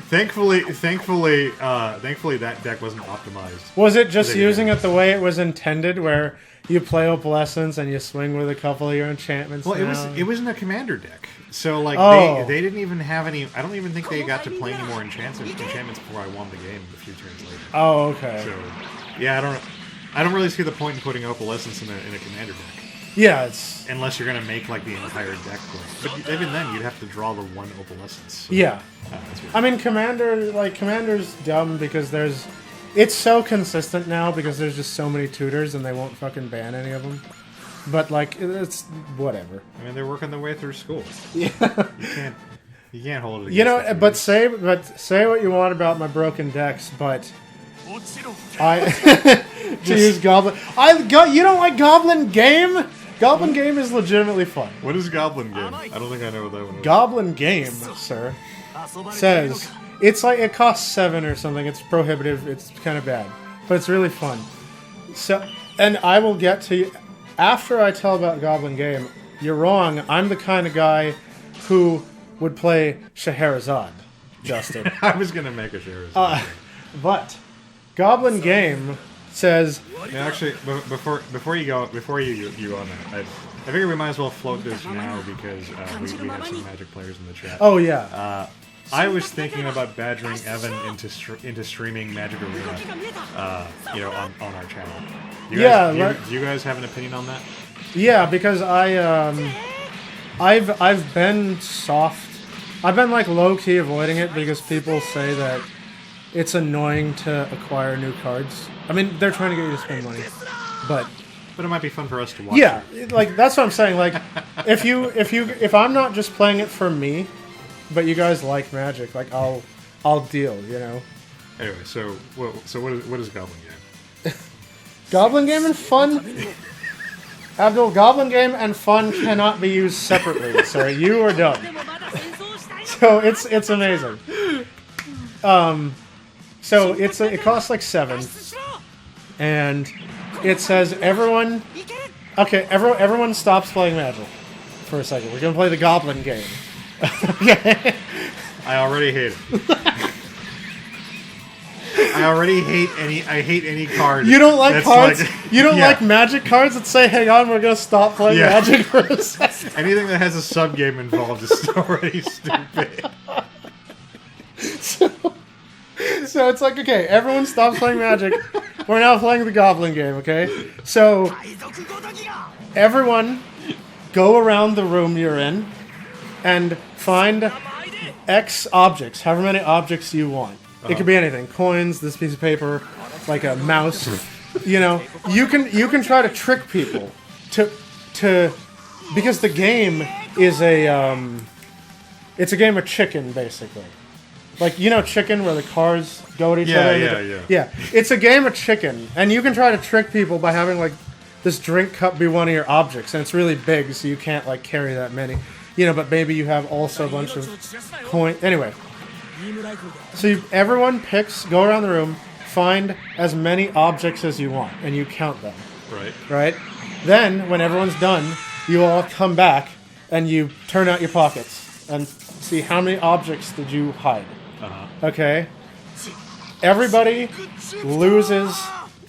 Thankfully, that deck wasn't optimized. Was it just using it the way it was intended, where you play Opalescence and you swing with a couple of your enchantments? Well, it wasn't a commander deck, so like they didn't even have any. I don't even think they got to play any more enchantments before I won the game a few turns later. Oh, okay. So, yeah, I don't really see the point in putting Opalescence in a commander deck. Yeah, it's unless you're gonna make like the entire deck play. But even then, you'd have to draw the 1 Opalescence. So, yeah. I mean, Commander's dumb because it's so consistent now because there's just so many tutors and they won't fucking ban any of them. But like, it's whatever. I mean, they're working their way through school. Yeah. You can't hold it. But say what you want about my broken decks, but to use Goblin. You don't like Goblin Game? Goblin Game is legitimately fun. What is Goblin Game? I don't think I know what that one is. Goblin Game, sir, says it's like it costs 7 or something. It's prohibitive. It's kind of bad, but it's really fun. So, and I will get to you after I tell about Goblin Game. You're wrong. I'm the kind of guy who would play Scheherazade, Justin. I was gonna make a Scheherazade, but Goblin Game says. Yeah, actually, before you go on that, I figure we might as well float this now because we have some Magic players in the chat. Oh yeah. I was thinking about badgering Evan into streaming Magic Arena, on our channel. Do you guys have an opinion on that? Yeah, because I've been soft. I've been like low key avoiding it because people say that it's annoying to acquire new cards. I mean, they're trying to get you to spend money, but it might be fun for us to watch. Yeah, like that's what I'm saying. Like, if I'm not just playing it for me, but you guys like Magic, like I'll deal. Anyway, so what is Goblin Game? Goblin Game and fun. Abdul, Goblin Game and fun cannot be used separately. Sorry, you are dumb. So it's amazing. So it costs like 7, and it says everyone stops playing Magic for a second. We're gonna play the Goblin Game. Okay. I already hate it. I hate any card. You don't like cards. You don't Yeah. like Magic cards that say, "Hang on, we're gonna stop playing Yeah. Magic for a second." Anything that has a sub game involved is already stupid. So it's like, okay, everyone stops playing Magic. We're now playing the Goblin game, okay? So everyone go around the room you're in and find X objects, however many objects you want. It could be anything. Coins, this piece of paper, like a mouse. You know, you can try to trick people to because the game is it's a game of chicken, basically. Like, you know, chicken, where the cars go at each other? Yeah. It's a game of chicken, and you can try to trick people by having, like, this drink cup be one of your objects, and it's really big, so you can't, like, carry that many. You know, but maybe you have also a bunch of coins. Anyway. So everyone go around the room, find as many objects as you want, and you count them. Right? Then, when everyone's done, you all come back, and you turn out your pockets, and see how many objects did you hide. Okay? Everybody loses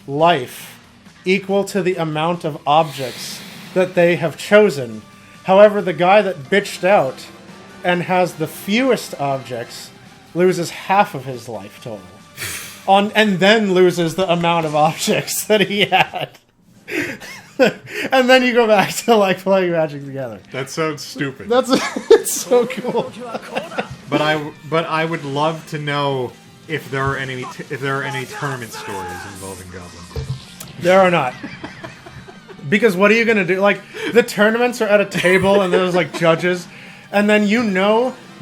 life equal to the amount of objects that they have chosen. However, the guy that bitched out and has the fewest objects loses half of his life total. And then loses the amount of objects that he had. And then you go back to, like, playing Magic together. That sounds stupid. It's so cool. But I would love to know if there are any tournament stories involving goblins. There are not. Because what are you going to do? Like, the tournaments are at a table and there's, like, judges. And then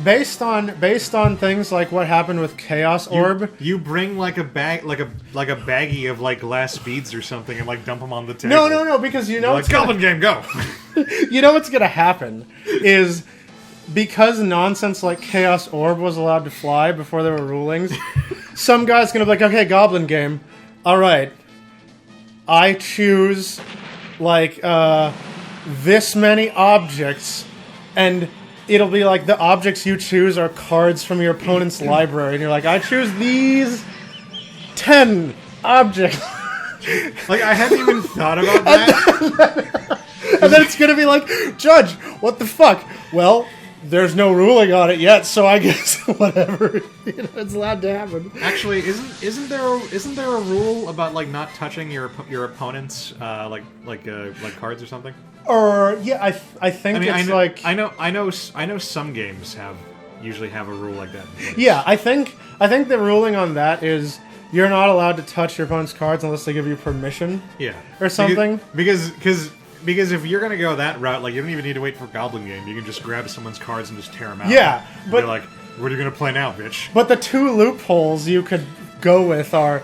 based on things like what happened with Chaos Orb. You bring, like, a bag, like a baggie of, like, glass beads or something and, like, dump them on the table. No, because you know like, Goblin game, go! You know what's going to happen is, because nonsense like Chaos Orb was allowed to fly before there were rulings, some guy's going to be like, okay, Goblin game, alright, I choose, like, this many objects, and it'll be like the objects you choose are cards from your opponent's library, and you're like, I choose these 10 objects. Like, I hadn't even thought about that. And then it's gonna be like, Judge, what the fuck? Well, there's no ruling on it yet, so I guess whatever. You know, it's allowed to happen. Actually, isn't there a rule about, like, not touching your opponent's like cards or something? Or yeah, I think I know some games usually have a rule like that. Yeah, I think the ruling on that is you're not allowed to touch your opponent's cards unless they give you permission. Yeah, or something. Because if you're gonna go that route, like, you don't even need to wait for Goblin game. You can just grab someone's cards and just tear them out. Yeah, but you're like, what are you gonna play now, bitch? But the two loopholes you could go with are,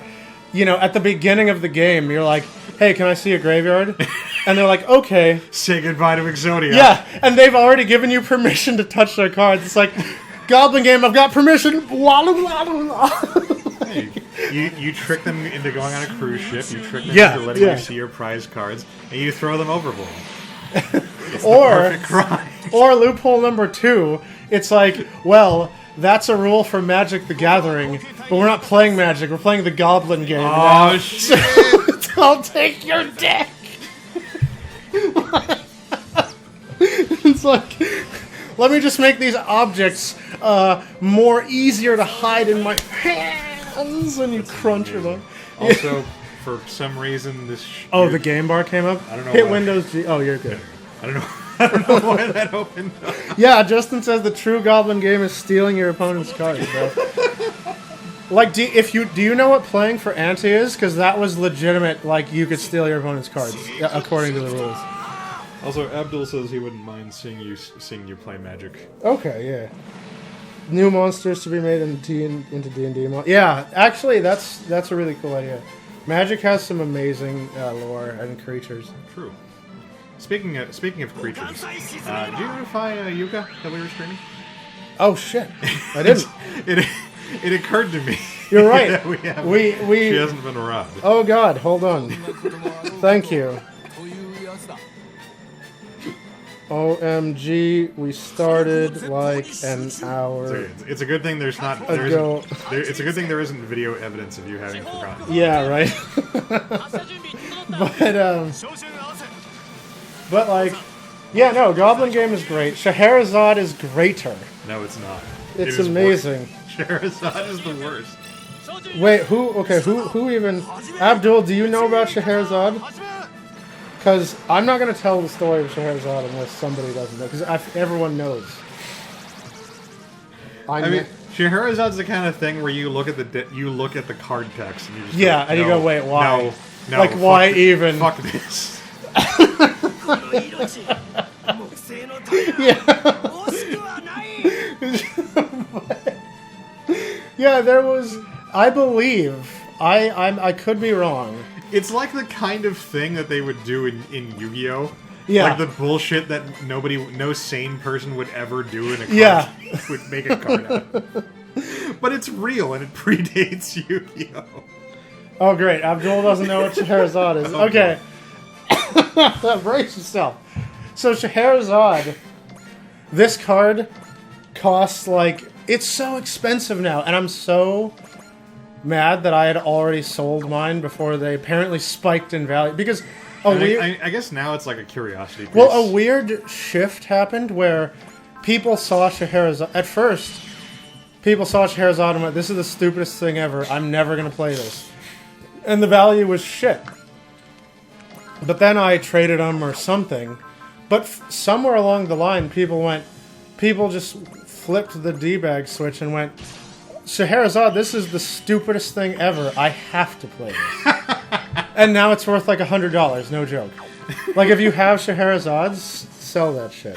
you know, at the beginning of the game, you're like, hey, can I see a graveyard? And they're like, okay. Say goodbye to Exodia. Yeah, and they've already given you permission to touch their cards. It's like, Goblin game, I've got permission. You trick them into going on a cruise ship. You trick them into letting you see your prize cards, and you throw them overboard. It's the perfect crime. Or loophole number 2, it's like, well, that's a rule for Magic the Gathering, but we're not playing Magic, we're playing the Goblin game. Oh, shit! So I'll take your deck! It's like, let me just make these objects more easier to hide in my hands when you crunch them. Also, for some reason, the game bar came up? I don't know Hit why. Windows G. Oh, you're good. I don't know why that opened up. Yeah, Justin says the true Goblin game is stealing your opponent's cards, bro. Like, do you know what playing for ante is? Because that was legitimate. Like, you could steal your opponent's cards according to the rules. Also, Abdul says he wouldn't mind seeing you play Magic. Okay, yeah. New monsters to be made into D&D. Yeah, actually, that's a really cool idea. Magic has some amazing lore and creatures. True. Speaking of creatures, did you notify Yuka that we were streaming? Oh shit, I didn't. It occurred to me. You're right. that she hasn't been robbed. Oh god, hold on. Thank you. OMG, we started like an hour. It's a good thing it's a good thing there isn't video evidence of you having forgotten. Yeah, right. But like, yeah, no, Goblin game is great. Scheherazade is greater. No, it's not. It's It is amazing. worse. Scheherazade is the worst. Wait, who even? Abdul, do you know about Scheherazade? Because I'm not going to tell the story of Scheherazade unless somebody doesn't know, because everyone knows. I mean, Scheherazade's the kind of thing where you look at the card text and you just yeah, go, and you no, go, wait, why? No, like, why even? Fuck this. Yeah, there was. I believe. I could be wrong. It's like the kind of thing that they would do in Yu-Gi-Oh! Yeah. Like the bullshit that no sane person would ever do in a card. Yeah. Would make a card out of. But it's real and it predates Yu-Gi-Oh! Oh, great. Abdul doesn't know what Scheherazade is. Oh, Okay. Brace yourself. So, Scheherazade, this card costs, like, it's so expensive now, and I'm so mad that I had already sold mine before they apparently spiked in value. Because I guess now it's like a curiosity piece. well, a weird shift happened where people saw Scheherazade. At first, people saw Scheherazade and went, this is the stupidest thing ever. I'm never going to play this. And the value was shit. But then I traded them or something. But somewhere along the line, people just flipped the D-bag switch and went, Scheherazade, this is the stupidest thing ever. I have to play this. And now it's worth like $100, no joke. Like, if you have Scheherazade, sell that shit.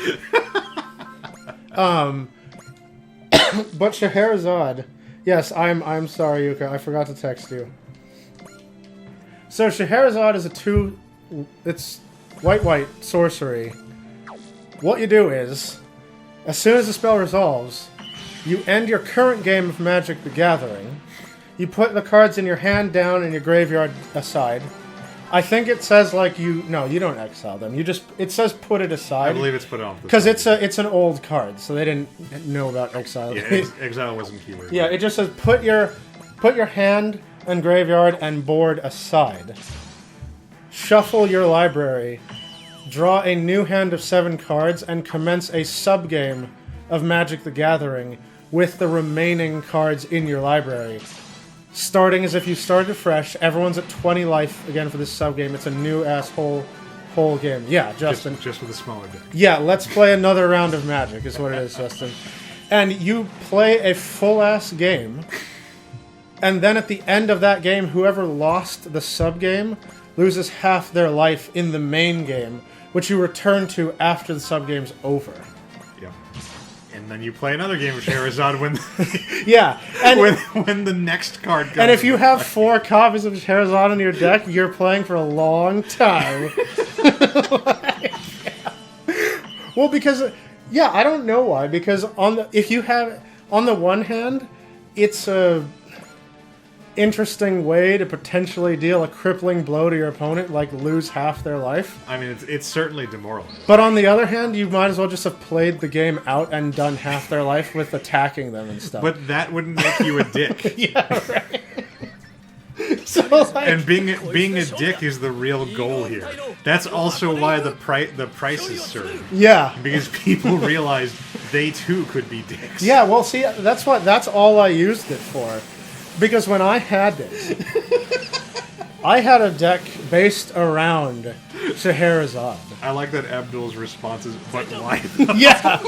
But Scheherazade, yes, I'm sorry, Yuka, I forgot to text you. So Scheherazade is it's white sorcery. What you do is, as soon as the spell resolves, you end your current game of Magic the Gathering. You put the cards in your hand down and your graveyard aside. I think it says like you don't exile them. It says put it aside. I believe it's put on because it's an old card, so they didn't know about exile. Yeah, exile wasn't keyword. Yeah, it just says put your hand and graveyard and board aside. Shuffle your library. Draw a new hand of 7 cards and commence a subgame of Magic the Gathering with the remaining cards in your library. Starting as if you started fresh. Everyone's at 20 life again for this subgame. It's a new whole game. Yeah, Justin. Just with a smaller deck. Yeah, let's play another round of Magic is what it is, Justin. And you play a full-ass game, and then at the end of that game, whoever lost the subgame loses half their life in the main game, which you return to after the subgame's over. Yeah. And then you play another game of Scheherazade when yeah, and when the next card comes. And if you have 4 copies of Scheherazade in your deck, you're playing for a long time. Well, because I don't know why. Because on the one hand, it's a interesting way to potentially deal a crippling blow to your opponent, like lose half their life. I mean, it's certainly demoralizing. But on the other hand, you might as well just have played the game out and done half their life with attacking them and stuff. But that wouldn't make you a dick. Yeah, right. So, like, and being a dick is the real goal here. That's also why the prices surge. Yeah, because people realized they too could be dicks. Yeah, well, see, that's all I used it for. Because when I had this, I had a deck based around Scheherazade. I like that Abdul's response is, but why? Yeah,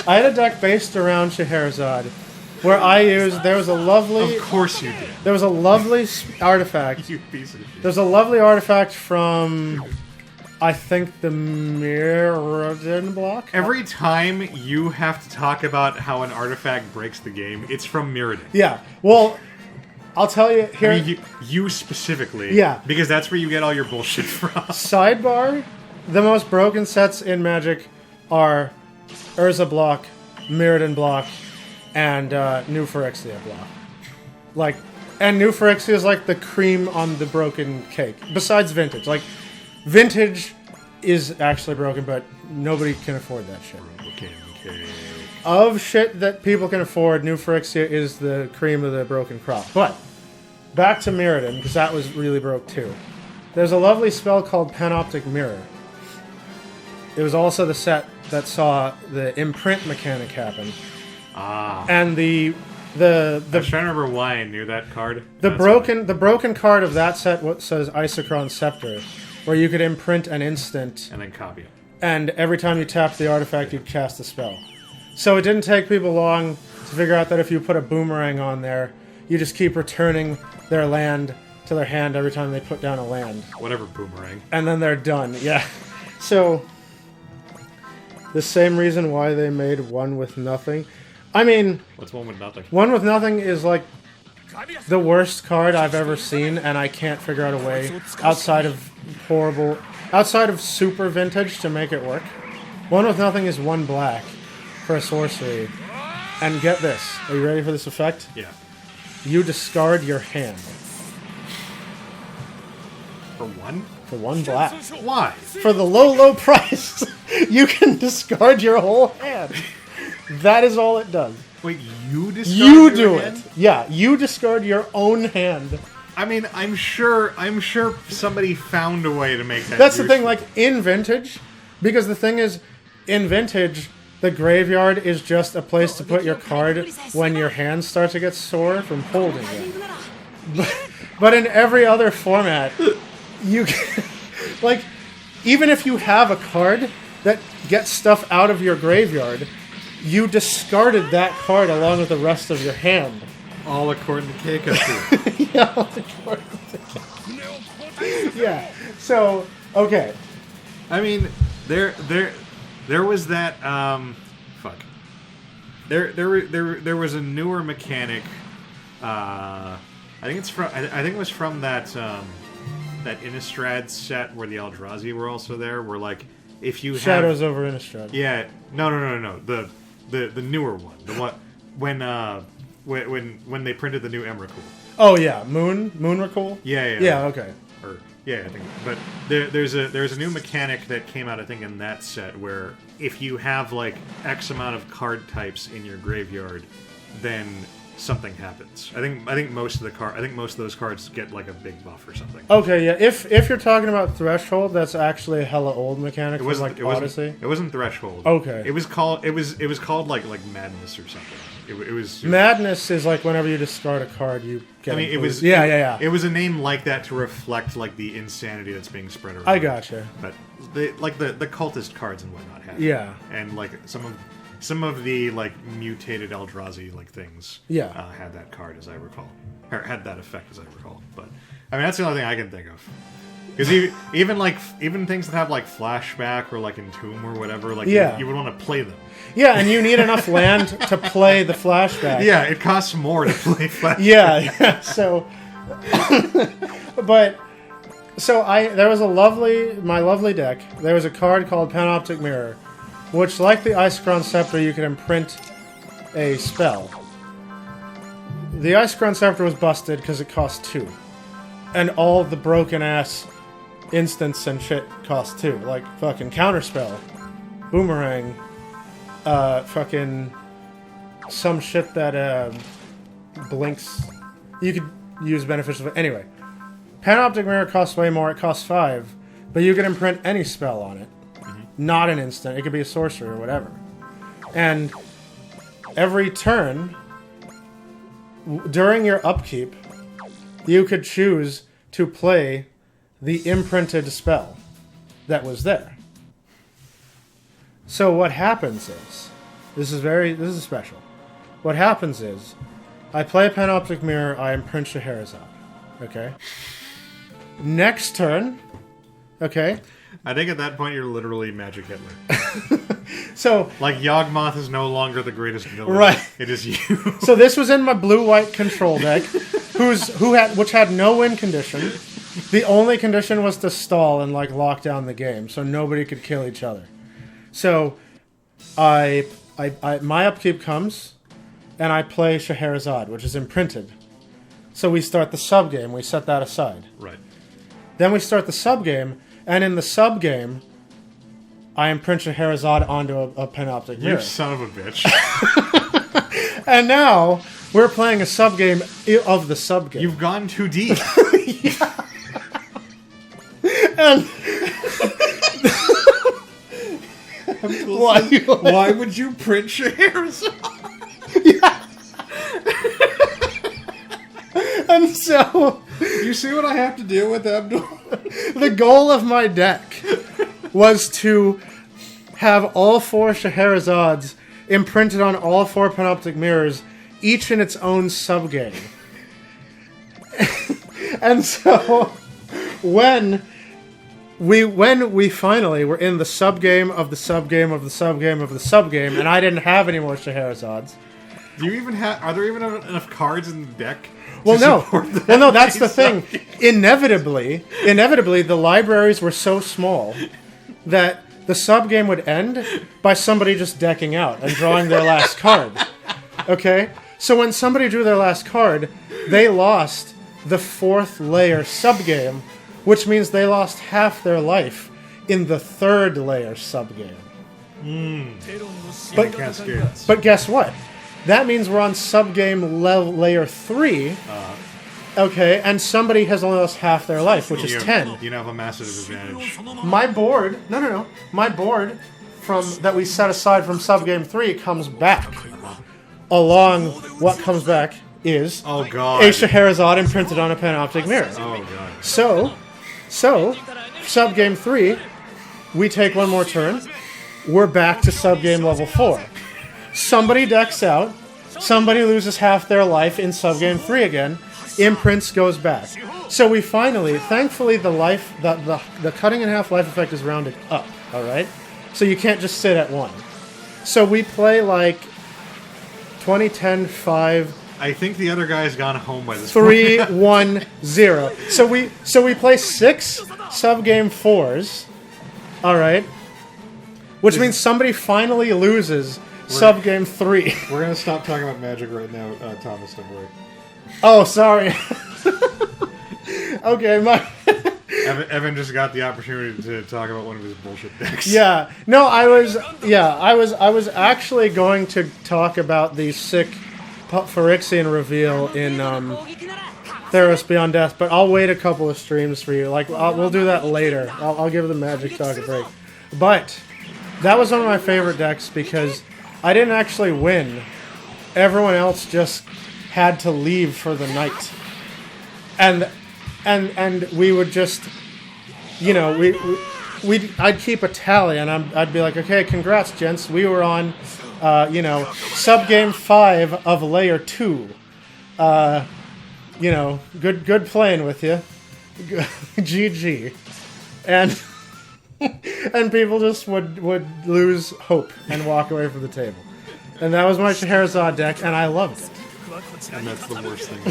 I had a deck based around Scheherazade, where there was a lovely... Of course you did. There was a lovely artifact. You piece of shit. There's a lovely artifact from, I think, the Mirrodin block? Every time you have to talk about how an artifact breaks the game, it's from Mirrodin. Yeah, well... I'll tell you here. I mean, you specifically. Yeah. Because that's where you get all your bullshit from. Sidebar, the most broken sets in Magic are Urza block, Mirrodin block, and New Phyrexia block. And New Phyrexia is like the cream on the broken cake. Besides Vintage. Vintage is actually broken, but nobody can afford that shit. Okay. Of shit that people can afford, New Phyrexia is the cream of the broken crop. But, back to Mirrodin, because that was really broke too. There's a lovely spell called Panoptic Mirror. It was also the set that saw the imprint mechanic happen. Ah. And the I was trying to remember why I knew that card. the broken card of that set what says Isochron Scepter, where you could imprint an instant, And then copy it. and every time you tapped the artifact, you'd cast a spell. So it didn't take people long to figure out that if you put a boomerang on there, you just keep returning their land to their hand every time they put down a land. Whatever, boomerang. And then they're done, yeah. So, the same reason why they made One with Nothing. I mean, What's one with nothing? One with Nothing is like the worst card I've ever seen, and I can't figure out a way outside of super vintage to make it work. One with Nothing is 1 black for a sorcery. And get this. Are you ready for this effect? Yeah. You discard your hand For one? for 1 black. Why? For the low price, you can discard your whole hand. That is all it does. Wait, you discard You your do hand? it. Yeah, you discard your own hand. I mean, I'm sure somebody found a way to make that. That's the thing, useful. like, in Vintage, because the thing is, in Vintage, the graveyard is just a place to put your card when your hands start to get sore from holding it. But in every other format, you can, like, even if you have a card that gets stuff out of your graveyard, you discarded that card along with the rest of your hand. All according to Keiko. Yeah. So, okay. I mean, there was that. Fuck. There was a newer mechanic. I think it was from that that Innistrad set where the Eldrazi were also there. Where like if you Shadows have, over Innistrad. Yeah. No. The newer one. The one when they printed the new Emrakul. Oh yeah, Moonrakul. Yeah. Yeah. Okay. I think. But there's a new mechanic that came out, I think, in that set where if you have like X amount of card types in your graveyard, then something happens. I think most of those cards get like a big buff or something. Okay, yeah. If you're talking about Threshold, that's actually a hella old mechanic from like Odyssey. It wasn't Threshold. Okay. It was called like Madness or something. It was Madness is like whenever you discard a card, you get. I mean, it was yeah. It was a name like that to reflect like the insanity that's being spread around. I gotcha. But the cultist cards and whatnot have. Yeah. And like some of the like mutated Eldrazi like things. Yeah. Had that card as I recall, or had that effect as I recall. But I mean, that's the only thing I can think of. Because even things that have like flashback or like entomb or whatever, like Yeah. you would want to play them. Yeah, and you need enough land to play the flashback. Yeah, it costs more to play flashback. Yeah. So, but there was my lovely deck. There was a card called Panoptic Mirror, which, like the Isochron Scepter, you could imprint a spell. The Isochron Scepter was busted because it cost 2, and all the broken ass instants and shit cost 2, like fucking Counterspell, Boomerang, fucking some shit that blinks. You could use beneficial. Anyway, Panoptic Mirror costs way more. It costs 5, but you can imprint any spell on it. Not an instant. It could be a sorcery or whatever. And every turn, during your upkeep, you could choose to play the imprinted spell that was there. So what happens is, this is special. What happens is, I play a Panoptic Mirror, I imprint Scheherazade. Okay? Next turn, okay? I think at that point you're literally Magic Hitler. So, Like Yawgmoth is no longer the greatest villain. Right. It is you. so this was in my blue-white control deck, which had no win condition. The only condition was to stall and like lock down the game, so nobody could kill each other. So, my upkeep comes, and I play Scheherazade, which is imprinted. So we start the sub game. We set that aside. Right. Then we start the sub game, and in the sub game, I imprint Scheherazade onto a Panoptic Mirror. You son of a bitch. And now we're playing a sub game of the sub game. You've gone too deep. And Why would you print Scheherazade? And so You see what I have to deal with, Abdul? the goal of my deck was to have all 4 Scheherazades imprinted on all 4 Panoptic Mirrors, each in its own subgame. And so when we finally were in the subgame of the subgame of the subgame of the subgame, and I didn't have any more Scheherazades. Do you even have? Are there even enough cards in the deck? Well, no. That Well, no. That's the thing. Inevitably, the libraries were so small that the subgame would end by somebody just decking out and drawing their last card. Okay, so when somebody drew their last card, they lost the 4th layer subgame, which means they lost half their life in the 3rd layer subgame. But guess what? That means we're on subgame layer 3. Okay, and somebody has only lost half their life, which is 10. You have a massive advantage. My board, no. My board that we set aside from subgame 3 comes back. Along what comes back is Oh god. a Scheherazade imprinted on a Panoptic Mirror. Oh god. So, subgame 3, we take one more turn. We're back to subgame level 4. Somebody decks out. Somebody loses half their life in subgame 3 again. Imprints goes back. So we finally, thankfully, the cutting in half life effect is rounded up. All right. So you can't just sit at 1. So we play like 2010 5. I think the other guy's gone home by this 3, point. 1, 0. So we play 6 subgame 4s. All right. Which means somebody finally loses subgame 3. We're gonna stop talking about Magic right now, Thomas. Don't worry. Oh, sorry. Okay, Evan just got the opportunity to talk about one of his bullshit decks. Yeah. No, I was actually going to talk about the sick Phyrexian reveal in Theros Beyond Death, but I'll wait a couple of streams for you. We'll do that later. I'll give the Magic Talk a break. But that was one of my favorite decks because I didn't actually win. Everyone else just had to leave for the night. And we would just, I'd keep a tally, and I'd be like, okay, congrats, gents. We were on, subgame 5 of layer 2. Good playing with you. GG. And people just would lose hope and walk away from the table. And that was my Scheherazade deck, and I loved it. And that's the worst thing.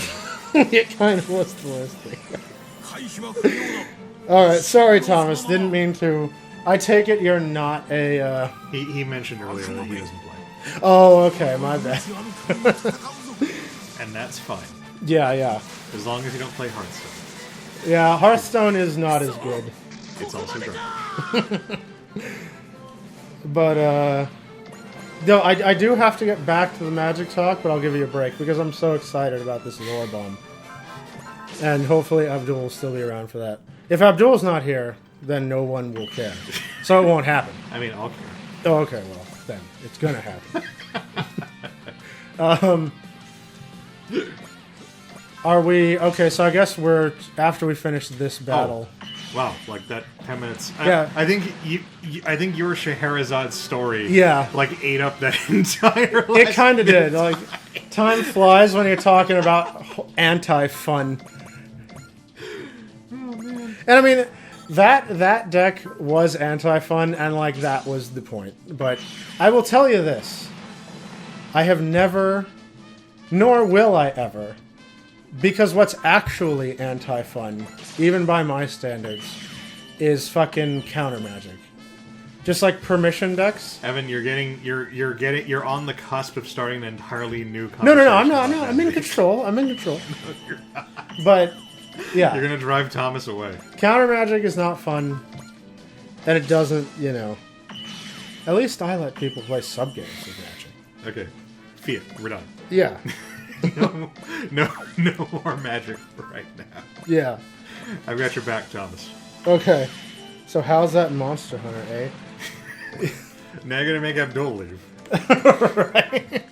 It kind of was the worst thing. Alright, sorry, Thomas. Didn't mean to. I take it you're not a... He mentioned earlier that he doesn't play. Oh, okay, my bad. And that's fine. Yeah. As long as you don't play Hearthstone. Yeah, Hearthstone is not as good. It's also dark. But, no, I do have to get back to the Magic Talk, but I'll give you a break because I'm so excited about this lore bomb. And hopefully Abdul will still be around for that. If Abdul's not here, then no one will care. So it won't happen. I mean, I'll care. Oh, okay, well, then it's gonna happen. Are we... Okay, so I guess we're... After we finish this battle... Oh. Wow, like that 10 minutes. Yeah. I think I think your Scheherazade story ate up that entire It kind of did. Like, time flies when you're talking about anti-fun. Oh, man. And I mean, that deck was anti-fun, and like that was the point. But I will tell you this. I have never, nor will I ever, because what's actually anti-fun, even by my standards, is fucking counter magic. Just like permission decks. Evan, you're on the cusp of starting an entirely new No, conversation. I'm not. I'm in control. I'm in control. But yeah, you're gonna drive Thomas away. Counter magic is not fun, and it doesn't. At least I let people play sub games of magic. Okay, Fiat, we're done. Yeah. No more magic for right now. Yeah. I've got your back, Thomas. Okay. So how's that in Monster Hunter, eh? Now you're gonna make Abdul leave. Right?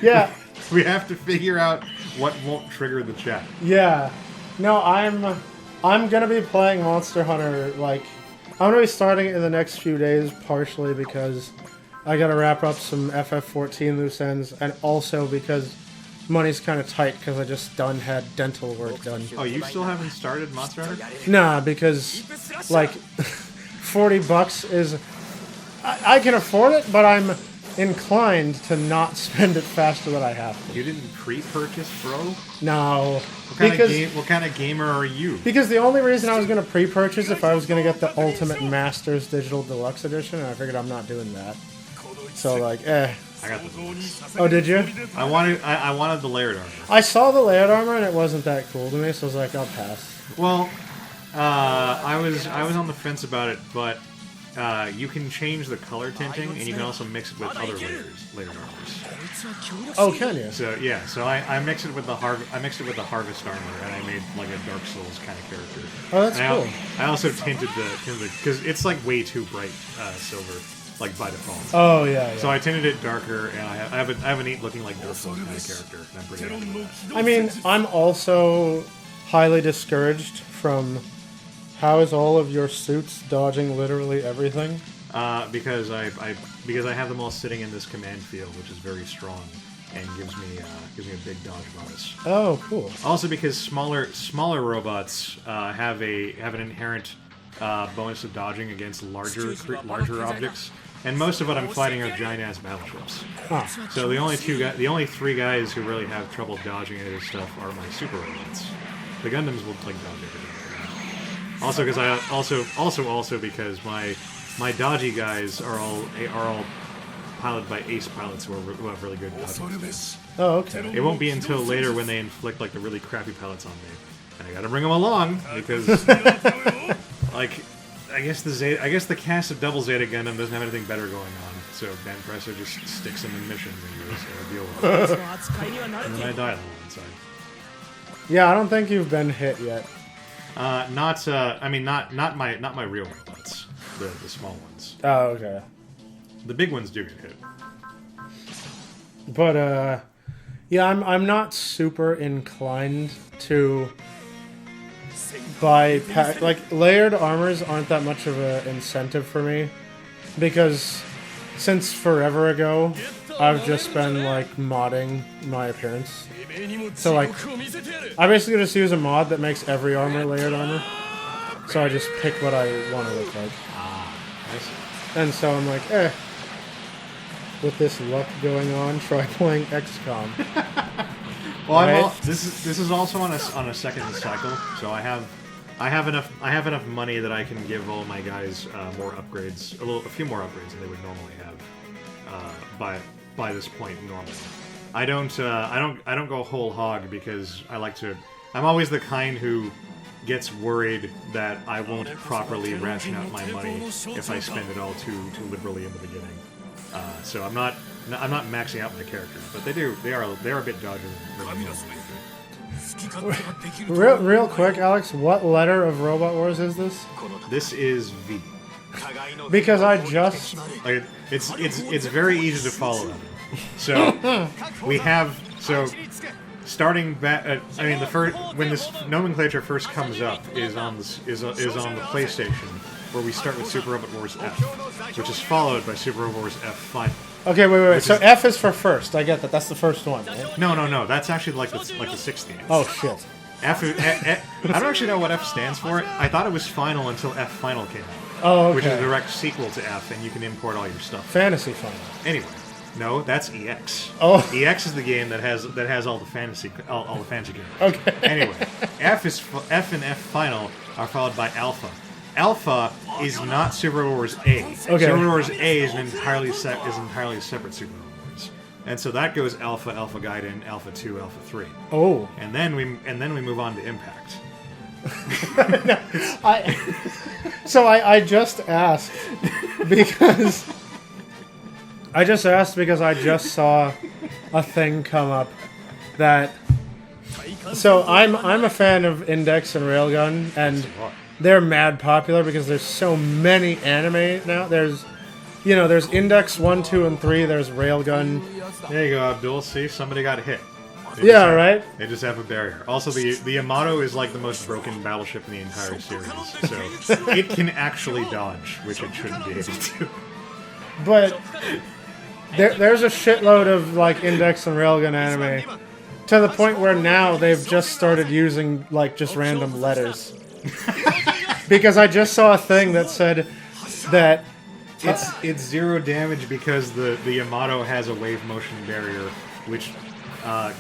Yeah. We have to figure out what won't trigger the chat. Yeah. No, I'm gonna be playing Monster Hunter, like, I'm gonna be starting it in the next few days, partially because I gotta wrap up some FF14 loose ends, and also because money's kind of tight because I just had dental work done. Oh, you still haven't started Monster Hunter? Nah, because, like, $40 is... I can afford it, but I'm inclined to not spend it faster than I have to. You didn't pre-purchase, bro? No. What kind of gamer are you? Because the only reason I was going to pre-purchase if I was going to get the Ultimate Masters Digital Deluxe Edition, and I figured I'm not doing that. So, like, I got the deluxe. Oh, did you? I wanted the layered armor. I saw the layered armor, and it wasn't that cool to me, so I was like, I'll pass. Well, I was on the fence about it, but you can change the color tinting, and you can also mix it with other layered armors. Oh, can you? So yeah, so I mixed it with the harvest armor, and I made like a Dark Souls kind of character. Oh, that's and cool. I also tinted the because it's like way too bright silver, like by default. Oh yeah. So I tinted it darker, and I have a neat looking like Dark Souls kind of character, and I'm pretty happy with that. I mean, I'm also highly discouraged from how is all of your suits dodging literally everything? Because I have them all sitting in this command field, which is very strong, and gives me a big dodge bonus. Oh, cool. Also, because smaller robots have an inherent bonus of dodging against larger objects, and most of what I'm fighting are giant ass battleships. Huh. So the only three guys who really have trouble dodging any of this stuff are my super robots. The Gundams will like dodge everything. Also, because because my dodgy guys are all piloted by ace pilots who have really good dodging. Oh, okay. It won't be until later when they inflict like the really crappy pilots on me, and I gotta bring them along because, like, I guess the cast of Double Zeta Gundam doesn't have anything better going on, so Dan Presser just sticks them in missions and goes, deal with it. And then I die on one side. Yeah, I don't think you've been hit yet. Not my real robots, the small ones. Oh, okay. The big ones do get hit. But yeah, I'm not super inclined to buy like layered armors aren't that much of an incentive for me because since forever ago I've just been like modding my appearance. So like I basically just use a mod that makes every armor layered armor. So I just pick what I want to look like. I see. And so I'm like, with this luck going on, try playing XCOM. Well, Right? this is also on a second cycle, so I have enough money that I can give all my guys more upgrades, a few more upgrades than they would normally have by this point normally. I don't go whole hog because I'm always the kind who gets worried that I won't properly ration out my money if I spend it all too liberally in the beginning. So I'm not maxing out my characters, but they are a bit dodgy. Real quick, Alex, what letter of Robot Wars is this? This is V. Because I just Like, it's very easy to follow them. So starting back. The first when this nomenclature first comes up is on the PlayStation, where we start with Super Robot Wars F, which is followed by Super Robot Wars F Final. Okay, wait. So F is for first. I get that. That's the first one, right? No. That's actually like the sixth game. Oh shit. F. I don't actually know what F stands for. I thought it was Final until F Final came out. Oh, okay. Which is a direct sequel to F, and you can import all your stuff. Fantasy Final. Anyway, no, that's EX. Oh. EX is the game that has all the fantasy games. Okay. Anyway, F and F Final are followed by Alpha. Alpha is not Super Robot Wars A. Okay. Super Robot Wars A is entirely separate Super Robot Wars, and so that goes Alpha, Alpha Gaiden, Alpha 2, Alpha 3. Oh. And then we move on to Impact. I just asked because I just saw a thing come up that. So I'm a fan of Index and Railgun, and they're mad popular because there's so many anime now. There's Index 1, 2, and 3. There's Railgun. There you go, Abdul. See, somebody got hit. Right? They just have a barrier. Also, the Yamato is like the most broken battleship in the entire series, so it can actually dodge, which it shouldn't be able to. But there's a shitload of like Index and Railgun anime to the point where now they've just started using like just random letters. Because I just saw a thing that said that It's 0 damage because the Yamato has a wave motion barrier, which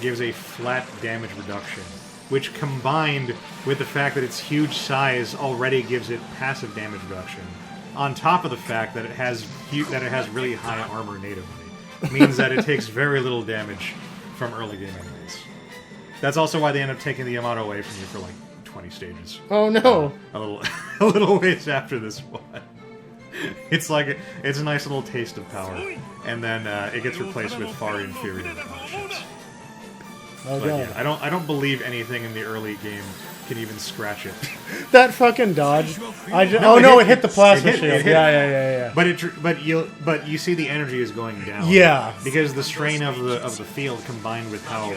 gives a flat damage reduction, which combined with the fact that its huge size already gives it passive damage reduction, on top of the fact that it has really high armor natively, means that it takes very little damage from early game enemies. That's also why they end up taking the Yamato away from you for like 20 stages. oh no. A little ways after this one. It's like it's a nice little taste of power, and then it gets replaced with far inferior ships. Oh But god. yeah, I don't believe anything in the early game can even scratch it. That fucking dodge. No, it hit the plasma it hit- shield. it hit- Yeah. But you see the energy is going down. Yeah. Because the strain of the field combined with how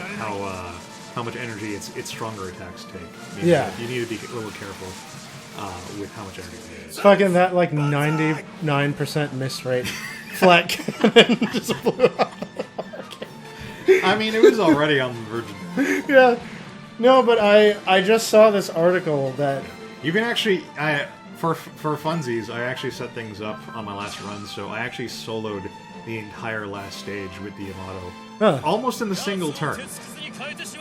much energy its stronger attacks take. means Yeah. that you need to be a little careful with how much energy it is. Fucking that like 99% miss rate. Flat cannon just blew up. I mean, it was already on the verge. Yeah. No, but I just saw this article that You can actually, for funsies, I actually set things up on my last run, so I actually soloed the entire last stage with the Yamato, almost in a single turn.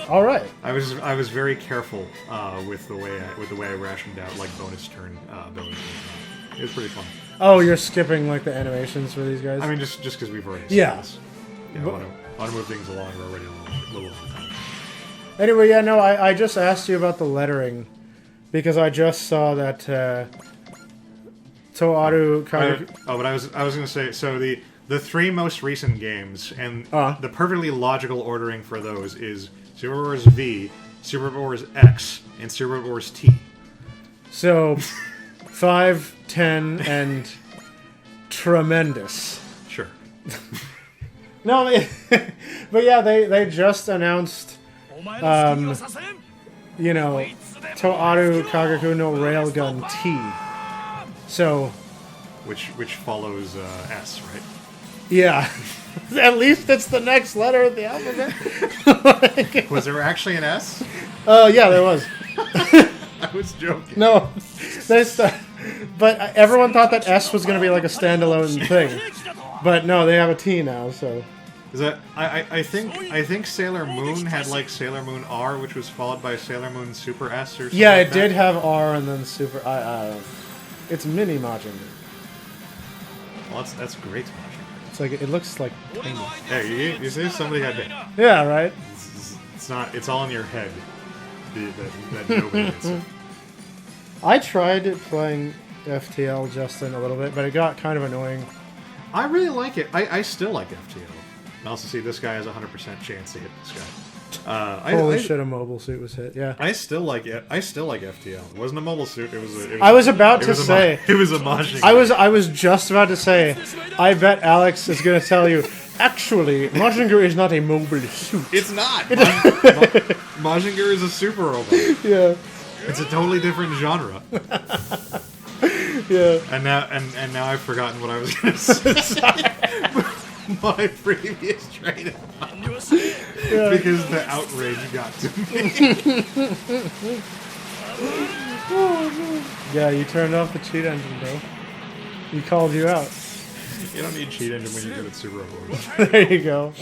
all right. I was very careful with the way I rationed out like bonus turn abilities. It was pretty fun. Oh, you're skipping like the animations for these guys. I mean, just because we've already seen Yeah. this. Yeah, I want to move things along. We're already a little over time. Anyway, yeah, no, I just asked you about the lettering because I just saw that Toaru Kage... But I was going to say, so the 3 most recent games, and the perfectly logical ordering for those is Super Wars V, Super Wars X, and Super Wars T. So, 5, 10, and tremendous. Sure. No, but yeah, they just announced, Toaru Kagaku no Railgun T. So, Which follows S, right? yeah. At least it's the next letter of the alphabet. Was there actually an S? Yeah, there was. I was joking. No, but everyone thought that S was going to be like a standalone thing. But no, they have a T now, so. Is that I think Sailor Moon had like Sailor Moon R, which was followed by Sailor Moon Super S or something. Yeah, like it that. did have R and then Super. It's mini Majin. Well, that's great. Majin. It's like it looks like. Tiny. Hey, you see somebody got hit. Yeah, right. It's not. It's all in your head. That nobody gets. I tried playing FTL Justin a little bit, but it got kind of annoying. I really like it. I still like FTL. And also see this guy has a 100% chance to hit this guy. Holy shit! A mobile suit was hit. Yeah. I still like it. I still like FTL. It wasn't a mobile suit. I was about to say. It was a Majin. I was just about to say. I bet Alex is going to tell you. Actually, Majinger is not a mobile suit. It's not. Majinger is a super robot. Yeah. It's a totally different genre. Yeah. And now I've forgotten what I was going to say. My previous train of thought. Because the outrage got to me. Yeah, you turned off the cheat engine, bro. He called you out. You don't need cheat engine when you're good at Super Wars. There you go.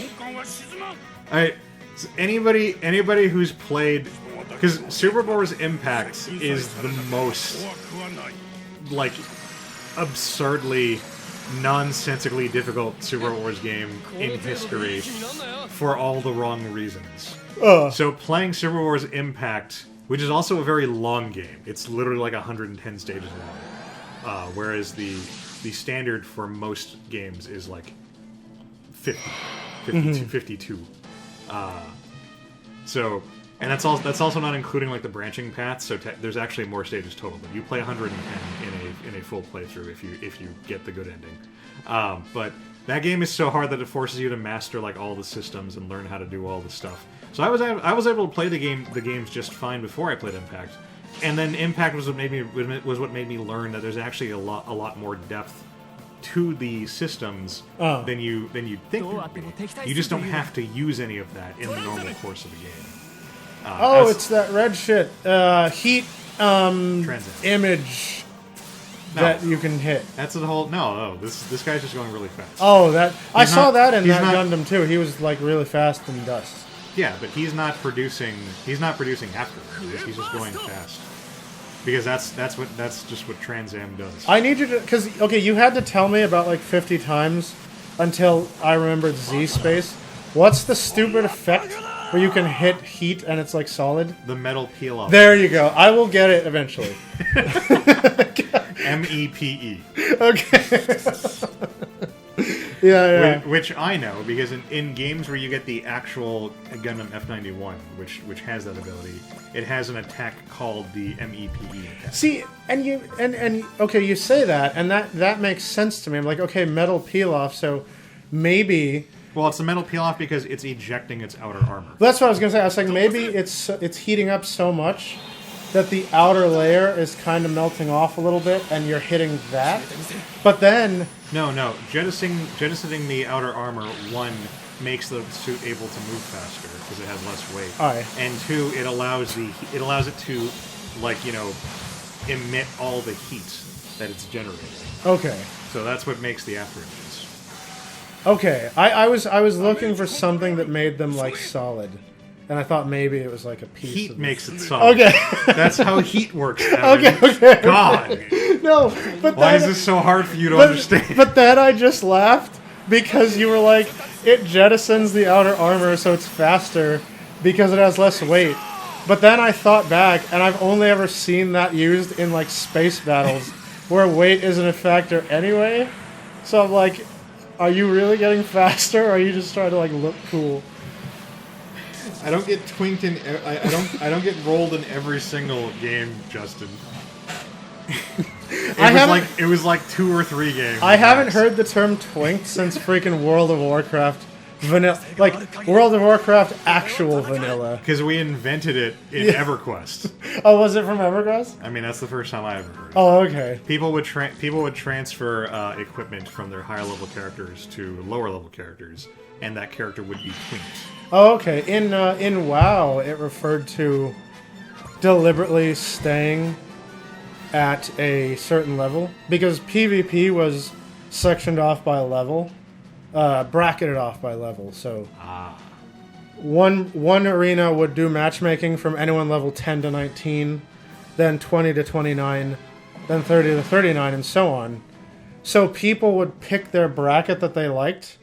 Alright, so anybody who's played... Because Super Wars Impact is the most, like, absurdly, nonsensically difficult Super Wars game in history for all the wrong reasons. So playing Super Wars Impact, which is also a very long game, it's literally like 110 stages long, whereas the standard for most games is like 52. So And that's also not including like the branching paths. So there's actually more stages total. But you play 110 in a full playthrough if you get the good ending. But that game is so hard that it forces you to master like all the systems and learn how to do all the stuff. So I was able to play the games just fine before I played Impact, and then Impact was what made me learn that there's actually a lot more depth to the systems than you think there would be. You just don't have to use any of that in the normal course of the game. It's that red shit. Heat image that you can hit. That's the whole. No. This guy's just going really fast. Oh, I saw that in that not, Gundam too. He was like really fast in dust. Yeah, but he's not producing after. He's just going fast. Because that's just what Trans Am does. I need you to, because you had to tell me about like 50 times until I remembered Z space. What's the stupid effect where you can hit heat and it's like solid? The metal peel off. There you go. I will get it eventually. MEPE. Okay. Yeah. Which I know because in games where you get the actual Gundam F91, which has that ability, it has an attack called the MEPE attack. See, and you say that, and that makes sense to me. I'm like, okay, metal peel off, so maybe. Well, it's the metal peel off because it's ejecting its outer armor. That's what I was gonna say. I was like, maybe it's heating up so much that the outer layer is kind of melting off a little bit, and you're hitting that. But then no, jettisoning the outer armor, one, makes the suit able to move faster because it has less weight. Aye. And two, it allows it to, like, emit all the heat that it's generating. Okay. So that's what makes the after images. Okay. I was looking for something that made them like solid. And I thought maybe it was like a piece Heat of makes it solid. Okay. That's how heat works, Evan. Okay. God. No, but Why is this so hard for you to understand? But then I just laughed because you were like, it jettisons the outer armor so it's faster because it has less weight. But then I thought back, and I've only ever seen that used in like space battles where weight isn't a factor anyway. So I'm like, are you really getting faster, or are you just trying to like look cool? I don't get twinked in. I don't get rolled in every single game, Justin. It was like 2 or 3 games. I haven't heard the term twinked since freaking World of Warcraft vanilla, like World of Warcraft actual vanilla. Because we invented it in EverQuest. Oh, was it from EverQuest? I mean, that's the first time I ever heard. Oh, okay. People would transfer equipment from their higher level characters to lower level characters, and that character would be twinked. Oh, okay. In WoW, it referred to deliberately staying at a certain level because PvP was sectioned off by level, bracketed off by level. So one arena would do matchmaking from anyone level 10 to 19, then 20 to 29, then 30 to 39, and so on. So people would pick their bracket that they liked,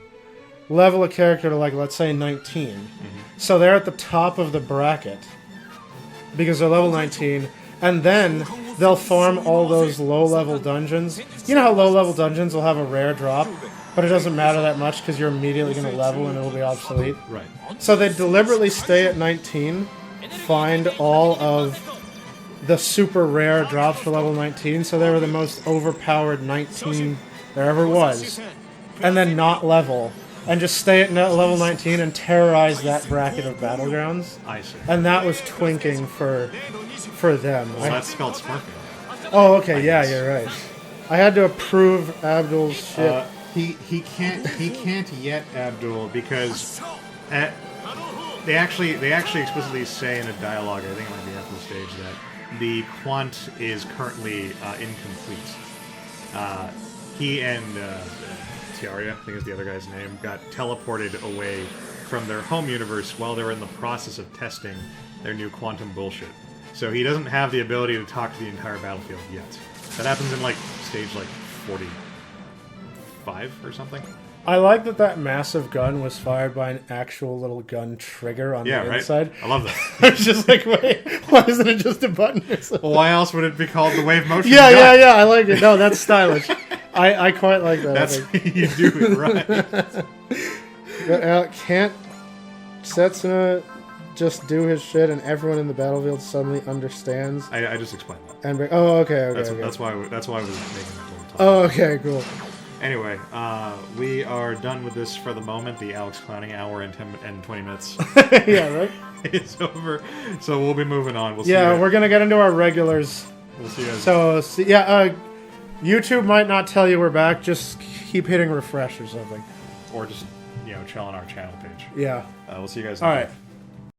level a character to, like, let's say 19. Mm-hmm. So they're at the top of the bracket because they're level 19, and then they'll farm all those low-level dungeons. You know how low-level dungeons will have a rare drop, but it doesn't matter that much because you're immediately going to level and it'll be obsolete? Right. So they deliberately stay at 19, find all of the super rare drops for level 19, so they were the most overpowered 19 there ever was, and then not level. And just stay at level 19 and terrorize that bracket of battlegrounds. I see. And that was twinking for them. Well, that's spelled Smurfing. Oh, okay, yeah, you're right. I had to approve Abdul's shit. He can't yet, Abdul, because they actually explicitly say in a dialogue, I think it might be after the stage, that the quant is currently incomplete. He and Tiaria, I think is the other guy's name, got teleported away from their home universe while they were in the process of testing their new quantum bullshit. So he doesn't have the ability to talk to the entire battlefield yet. That happens in, like, stage, like, 45 or something. I like that massive gun was fired by an actual little gun trigger on the inside. I love that. I was just like, wait, why isn't it just a button or something? Well, why else would it be called the wave motion gun? gun? Yeah, I like it. No, that's stylish. I quite like that. That's you do it right. Can't Setsuna just do his shit and everyone in the battlefield suddenly understands? I just explained that. And okay. That's why I was making that little talk. Oh, okay, cool. Anyway, we are done with this for the moment. The Alex Clowning hour and 20 minutes Yeah, right? is over. So we'll be moving on. We'll see we're going to get into our regulars. We'll see you guys. So, YouTube might not tell you we're back. Just keep hitting refresh or something. Or just, chill on our channel page. Yeah. We'll see you guys. All right.